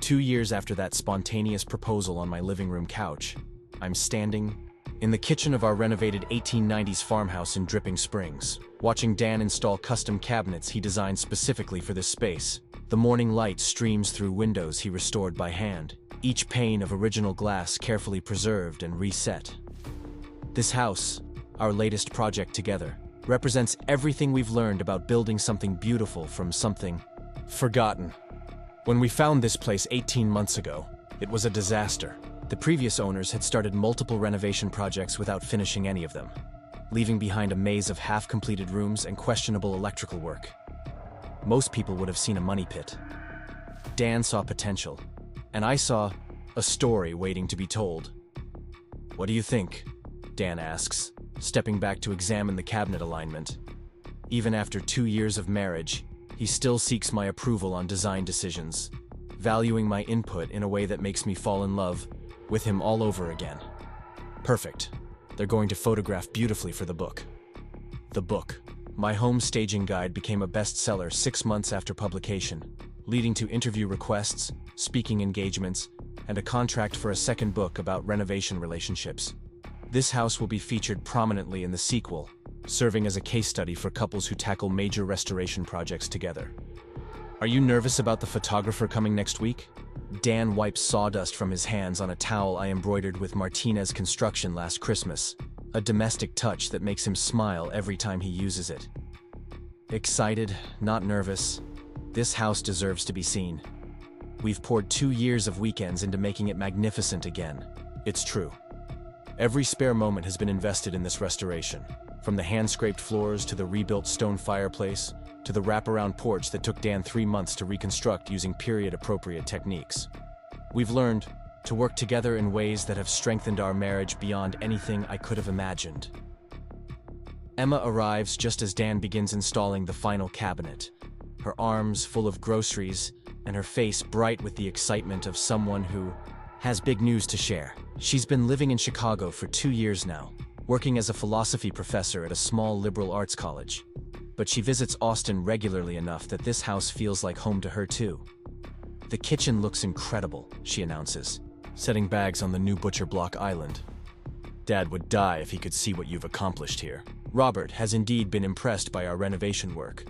2 years after that spontaneous proposal on my living room couch, I'm standing in the kitchen of our renovated 1890s farmhouse in Dripping Springs, watching Dan install custom cabinets he designed specifically for this space. The morning light streams through windows he restored by hand, each pane of original glass carefully preserved and reset. This house, our latest project together, represents everything we've learned about building something beautiful from something forgotten. When we found this place 18 months ago, it was a disaster. The previous owners had started multiple renovation projects without finishing any of them, leaving behind a maze of half-completed rooms and questionable electrical work. Most people would have seen a money pit. Dan saw potential, and I saw a story waiting to be told. "What do you think?" Dan asks, stepping back to examine the cabinet alignment. Even after 2 years of marriage, he still seeks my approval on design decisions, valuing my input in a way that makes me fall in love with him all over again. Perfect. They're going to photograph beautifully for the book. The book. My home staging guide became a bestseller 6 months after publication, leading to interview requests, speaking engagements, and a contract for a second book about renovation relationships. This house will be featured prominently in the sequel, serving as a case study for couples who tackle major restoration projects together. Are you nervous about the photographer coming next week? Dan wipes sawdust from his hands on a towel I embroidered with Martinez Construction last Christmas, a domestic touch that makes him smile every time he uses it. Excited, not nervous. This house deserves to be seen. We've poured 2 years of weekends into making it magnificent again. It's true. Every spare moment has been invested in this restoration, from the hand-scraped floors to the rebuilt stone fireplace, to the wraparound porch that took Dan 3 months to reconstruct using period-appropriate techniques. We've learned to work together in ways that have strengthened our marriage beyond anything I could have imagined. Emma arrives just as Dan begins installing the final cabinet, her arms full of groceries and her face bright with the excitement of someone who has big news to share. She's been living in Chicago for 2 years now, working as a philosophy professor at a small liberal arts college. But she visits Austin regularly enough that this house feels like home to her too. "The kitchen looks incredible," she announces, setting bags on the new butcher block island. "Dad would die if he could see what you've accomplished here." Robert has indeed been impressed by our renovation work,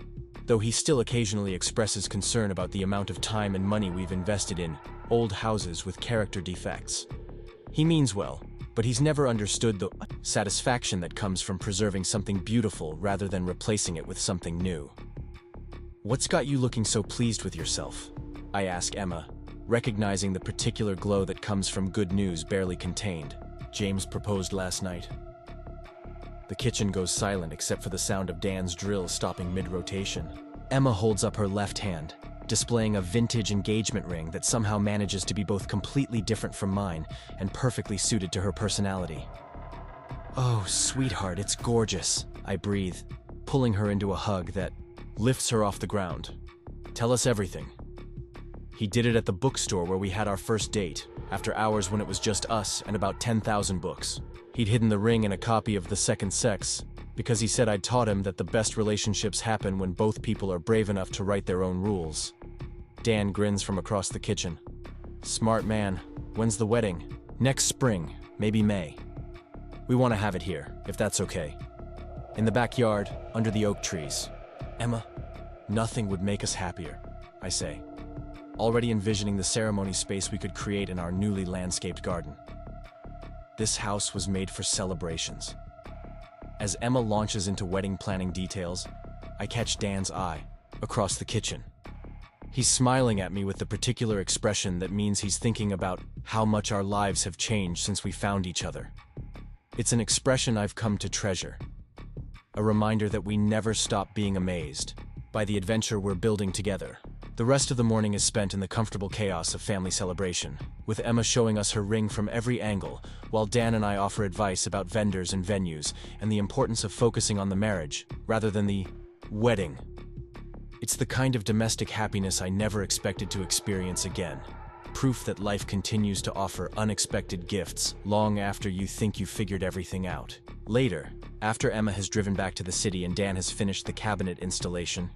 though he still occasionally expresses concern about the amount of time and money we've invested in old houses with character defects. He means well, but he's never understood the satisfaction that comes from preserving something beautiful rather than replacing it with something new. "What's got you looking so pleased with yourself?" I ask Emma, recognizing the particular glow that comes from good news barely contained. "James proposed last night." The kitchen goes silent except for the sound of Dan's drill stopping mid-rotation. Emma holds up her left hand, displaying a vintage engagement ring that somehow manages to be both completely different from mine and perfectly suited to her personality. "Oh, sweetheart, it's gorgeous," I breathe, pulling her into a hug that lifts her off the ground. "Tell us everything." "He did it at the bookstore where we had our first date, after hours when it was just us and about 10,000 books. He'd hidden the ring in a copy of The Second Sex, because he said I'd taught him that the best relationships happen when both people are brave enough to write their own rules." Dan grins from across the kitchen. "Smart man. When's the wedding?" "Next spring, maybe May. We want to have it here, if that's okay. In the backyard, under the oak trees." "Emma, nothing would make us happier," I say, already envisioning the ceremony space we could create in our newly landscaped garden. This house was made for celebrations. As Emma launches into wedding planning details, I catch Dan's eye across the kitchen. He's smiling at me with the particular expression that means he's thinking about how much our lives have changed since we found each other. It's an expression I've come to treasure. A reminder that we never stop being amazed by the adventure we're building together. The rest of the morning is spent in the comfortable chaos of family celebration, with Emma showing us her ring from every angle, while Dan and I offer advice about vendors and venues and the importance of focusing on the marriage rather than the wedding. It's the kind of domestic happiness I never expected to experience again. Proof that life continues to offer unexpected gifts long after you think you figured everything out. Later, after Emma has driven back to the city and Dan has finished the cabinet installation,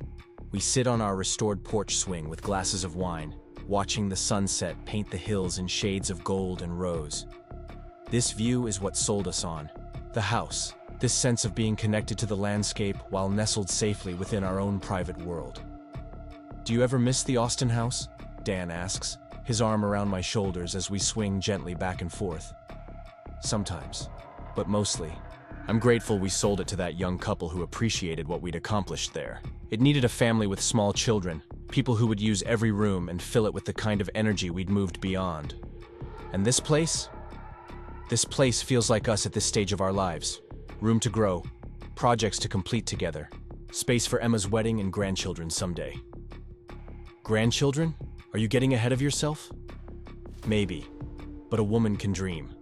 we sit on our restored porch swing with glasses of wine, watching the sunset paint the hills in shades of gold and rose. This view is what sold us on the house, this sense of being connected to the landscape while nestled safely within our own private world. "Do you ever miss the Austin house?" Dan asks, his arm around my shoulders as we swing gently back and forth. "Sometimes, but mostly, I'm grateful we sold it to that young couple who appreciated what we'd accomplished there. It needed a family with small children, people who would use every room and fill it with the kind of energy we'd moved beyond. And this place? This place feels like us at this stage of our lives. Room to grow, projects to complete together, space for Emma's wedding and grandchildren someday." Grandchildren? Are you getting ahead of yourself? Maybe, but a woman can dream.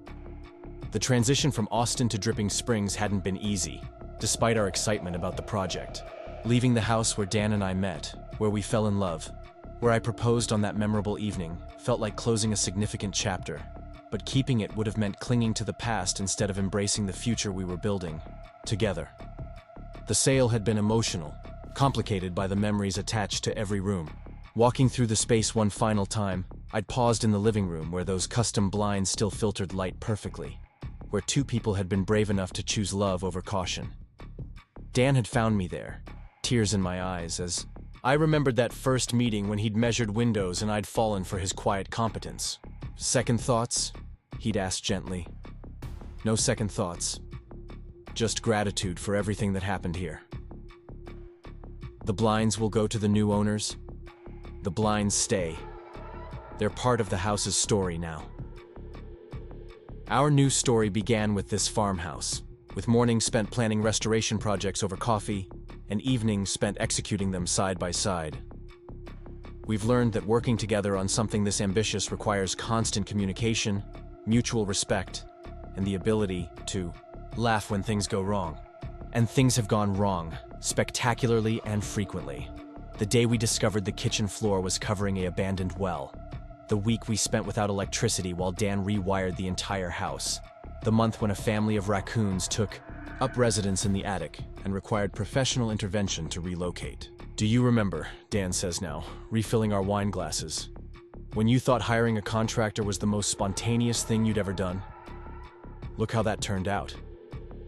The transition from Austin to Dripping Springs hadn't been easy, despite our excitement about the project. Leaving the house where Dan and I met, where we fell in love, where I proposed on that memorable evening, felt like closing a significant chapter. But keeping it would have meant clinging to the past instead of embracing the future we were building together. The sale had been emotional, complicated by the memories attached to every room. Walking through the space one final time, I'd paused in the living room where those custom blinds still filtered light perfectly, where two people had been brave enough to choose love over caution. Dan had found me there, tears in my eyes, as I remembered that first meeting when he'd measured windows and I'd fallen for his quiet competence. "Second thoughts?" he'd asked gently. "No second thoughts. Just gratitude for everything that happened here. The blinds will go to the new owners. The blinds stay. They're part of the house's story now." Our new story began with this farmhouse, with mornings spent planning restoration projects over coffee, and evenings spent executing them side by side. We've learned that working together on something this ambitious requires constant communication, mutual respect, and the ability to laugh when things go wrong. And things have gone wrong, spectacularly and frequently. The day we discovered the kitchen floor was covering an abandoned well. The week we spent without electricity while Dan rewired the entire house. The month when a family of raccoons took up residence in the attic and required professional intervention to relocate. "Do you remember," Dan says now, refilling our wine glasses, "when you thought hiring a contractor was the most spontaneous thing you'd ever done? Look how that turned out.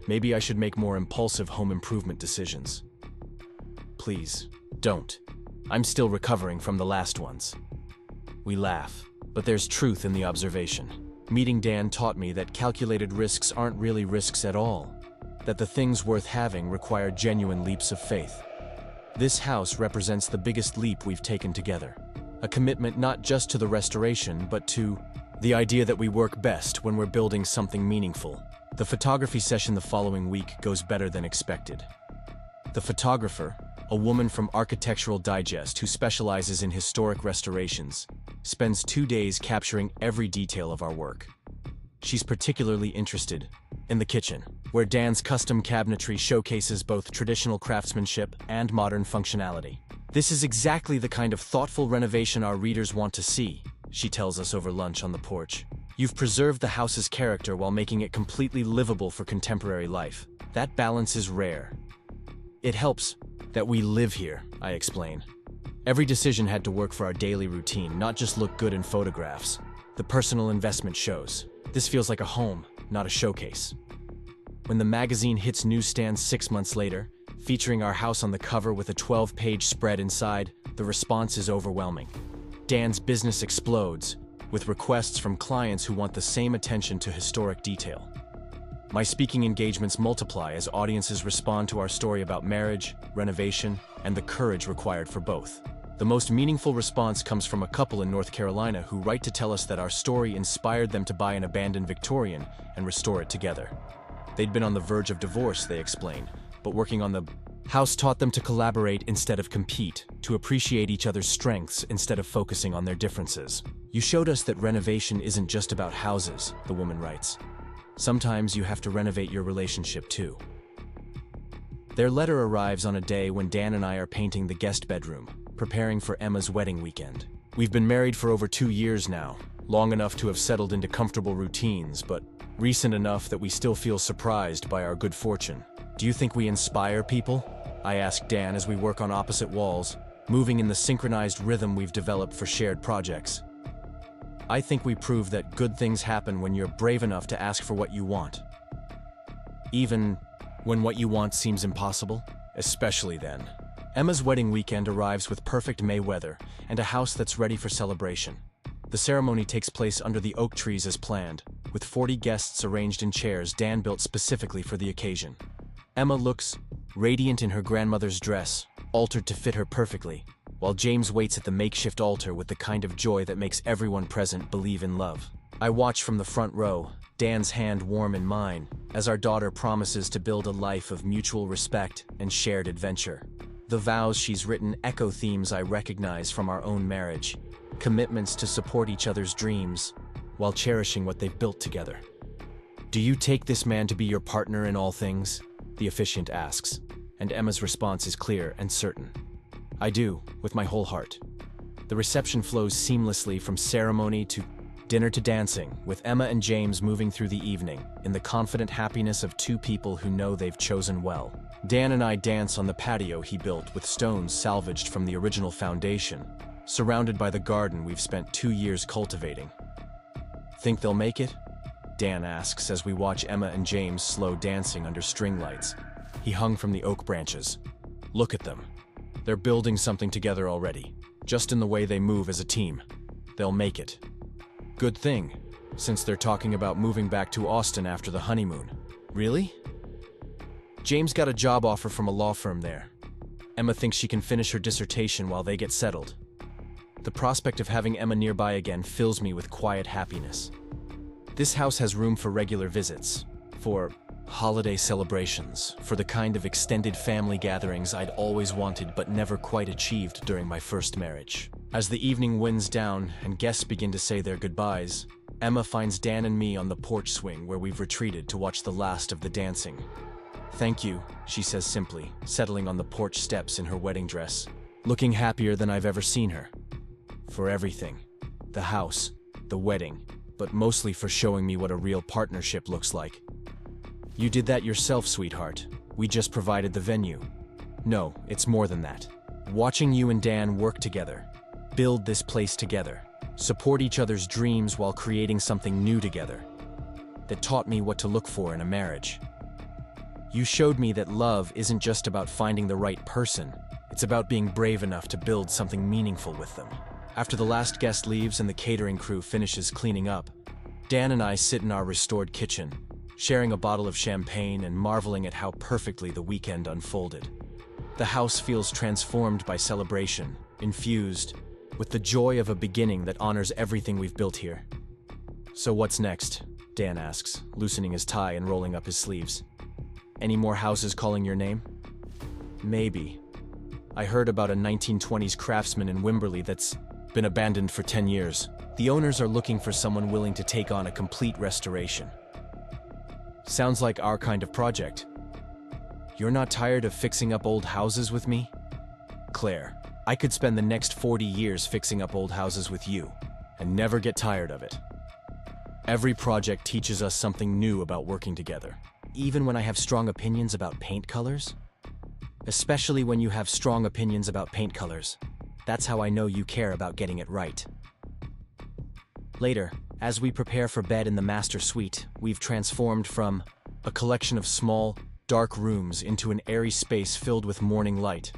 Maybe I should make more impulsive home improvement decisions." "Please, don't. I'm still recovering from the last ones." We laugh, but there's truth in the observation. Meeting Dan taught me that calculated risks aren't really risks at all, that the things worth having require genuine leaps of faith. This house represents the biggest leap we've taken together. A commitment not just to the restoration, but to the idea that we work best when we're building something meaningful. The photography session the following week goes better than expected. The photographer, a woman from Architectural Digest who specializes in historic restorations, spends 2 days capturing every detail of our work. She's particularly interested in the kitchen, where Dan's custom cabinetry showcases both traditional craftsmanship and modern functionality. "This is exactly the kind of thoughtful renovation our readers want to see," she tells us over lunch on the porch. "You've preserved the house's character while making it completely livable for contemporary life. That balance is rare." "It helps that we live here," I explain. "Every decision had to work for our daily routine, not just look good in photographs. The personal investment shows. This feels like a home, not a showcase." When the magazine hits newsstands 6 months later, featuring our house on the cover with a 12-page spread inside, the response is overwhelming. Dan's business explodes, with requests from clients who want the same attention to historic detail. My speaking engagements multiply as audiences respond to our story about marriage, renovation, and the courage required for both. The most meaningful response comes from a couple in North Carolina who write to tell us that our story inspired them to buy an abandoned Victorian and restore it together. They'd been on the verge of divorce, they explain, but working on the house taught them to collaborate instead of compete, to appreciate each other's strengths instead of focusing on their differences. You showed us that renovation isn't just about houses, the woman writes. Sometimes you have to renovate your relationship too. Their letter arrives on a day when Dan and I are painting the guest bedroom, preparing for Emma's wedding weekend. We've been married for over 2 years now, long enough to have settled into comfortable routines, but recent enough that we still feel surprised by our good fortune. Do you think we inspire people? I ask Dan as we work on opposite walls, moving in the synchronized rhythm we've developed for shared projects. I think we prove that good things happen when you're brave enough to ask for what you want. Even when what you want seems impossible, especially then. Emma's wedding weekend arrives with perfect May weather and a house that's ready for celebration. The ceremony takes place under the oak trees as planned, with 40 guests arranged in chairs Dan built specifically for the occasion. Emma looks radiant in her grandmother's dress, altered to fit her perfectly, while James waits at the makeshift altar with the kind of joy that makes everyone present believe in love. I watch from the front row, Dan's hand warm in mine, as our daughter promises to build a life of mutual respect and shared adventure. The vows she's written echo themes I recognize from our own marriage, commitments to support each other's dreams while cherishing what they've built together. Do you take this man to be your partner in all things? The officiant asks, and Emma's response is clear and certain. I do, with my whole heart. The reception flows seamlessly from ceremony to dinner to dancing, with Emma and James moving through the evening, in the confident happiness of two people who know they've chosen well. Dan and I dance on the patio he built with stones salvaged from the original foundation, surrounded by the garden we've spent 2 years cultivating. Think they'll make it? Dan asks as we watch Emma and James slow dancing under string lights. He hung from the oak branches. Look at them. They're building something together already, just in the way they move as a team. They'll make it. Good thing, since they're talking about moving back to Austin after the honeymoon. Really? James got a job offer from a law firm there. Emma thinks she can finish her dissertation while they get settled. The prospect of having Emma nearby again fills me with quiet happiness. This house has room for regular visits, for holiday celebrations, for the kind of extended family gatherings I'd always wanted but never quite achieved during my first marriage. As the evening winds down and guests begin to say their goodbyes, Emma finds Dan and me on the porch swing where we've retreated to watch the last of the dancing. Thank you, she says simply, settling on the porch steps in her wedding dress, looking happier than I've ever seen her. For everything. The house, the wedding, but mostly for showing me what a real partnership looks like. You did that yourself, sweetheart. We just provided the venue. No, it's more than that. Watching you and Dan work together, build this place together, support each other's dreams while creating something new together, that taught me what to look for in a marriage. You showed me that love isn't just about finding the right person, it's about being brave enough to build something meaningful with them. After the last guest leaves and the catering crew finishes cleaning up, Dan and I sit in our restored kitchen, sharing a bottle of champagne and marveling at how perfectly the weekend unfolded. The house feels transformed by celebration, infused with the joy of a beginning that honors everything we've built here. So what's next? Dan asks, loosening his tie and rolling up his sleeves. Any more houses calling your name? Maybe. I heard about a 1920s craftsman in Wimberley that's been abandoned for 10 years. The owners are looking for someone willing to take on a complete restoration. Sounds like our kind of project. You're not tired of fixing up old houses with me? Claire, I could spend the next 40 years fixing up old houses with you, and never get tired of it. Every project teaches us something new about working together. Even when I have strong opinions about paint colors? Especially when you have strong opinions about paint colors. That's how I know you care about getting it right. Later, as we prepare for bed in the master suite, we've transformed from a collection of small, dark rooms into an airy space filled with morning light.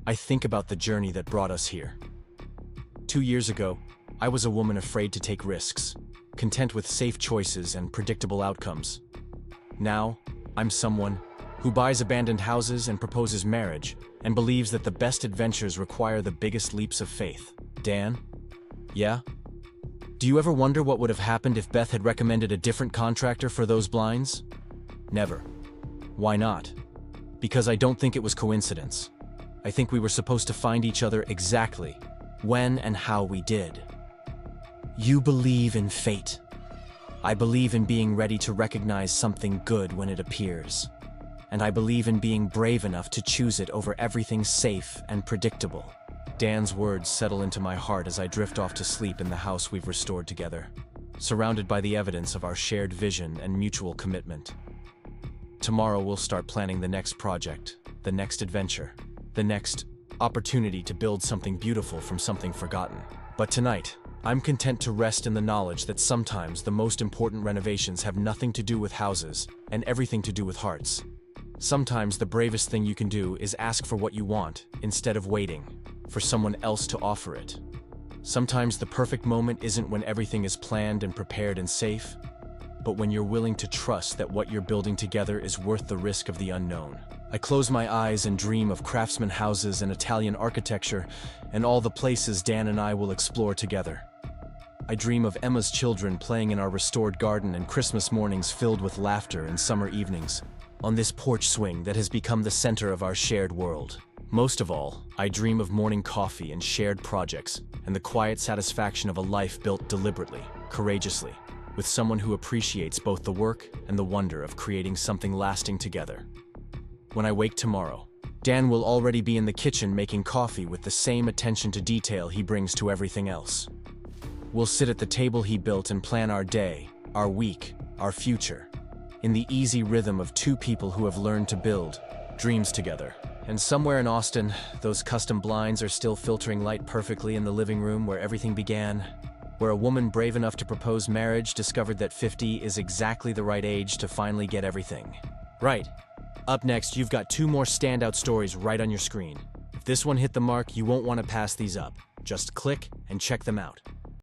I think about the journey that brought us here. 2 years ago, I was a woman afraid to take risks, content with safe choices and predictable outcomes. Now, I'm someone who buys abandoned houses and proposes marriage, and believes that the best adventures require the biggest leaps of faith. Dan? Yeah? Do you ever wonder what would have happened if Beth had recommended a different contractor for those blinds? Never. Why not? Because I don't think it was coincidence. I think we were supposed to find each other exactly when and how we did. You believe in fate. I believe in being ready to recognize something good when it appears. And I believe in being brave enough to choose it over everything safe and predictable. Dan's words settle into my heart as I drift off to sleep in the house we've restored together, surrounded by the evidence of our shared vision and mutual commitment. Tomorrow we'll start planning the next project, the next adventure, the next opportunity to build something beautiful from something forgotten. But tonight, I'm content to rest in the knowledge that sometimes the most important renovations have nothing to do with houses and everything to do with hearts. Sometimes the bravest thing you can do is ask for what you want instead of waiting for someone else to offer it. Sometimes the perfect moment isn't when everything is planned and prepared and safe, but when you're willing to trust that what you're building together is worth the risk of the unknown. I close my eyes and dream of craftsman houses and Italian architecture and all the places Dan and I will explore together. I dream of Emma's children playing in our restored garden and Christmas mornings filled with laughter and summer evenings on this porch swing that has become the center of our shared world. Most of all, I dream of morning coffee and shared projects and the quiet satisfaction of a life built deliberately, courageously, with someone who appreciates both the work and the wonder of creating something lasting together. When I wake tomorrow, Dan will already be in the kitchen making coffee with the same attention to detail he brings to everything else. We'll sit at the table he built and plan our day, our week, our future, in the easy rhythm of two people who have learned to build dreams together. And somewhere in Austin, those custom blinds are still filtering light perfectly in the living room where everything began, where a woman brave enough to propose marriage discovered that 50 is exactly the right age to finally get everything. Right. Up next, you've got two more standout stories right on your screen. If this one hit the mark, you won't want to pass these up. Just click and check them out.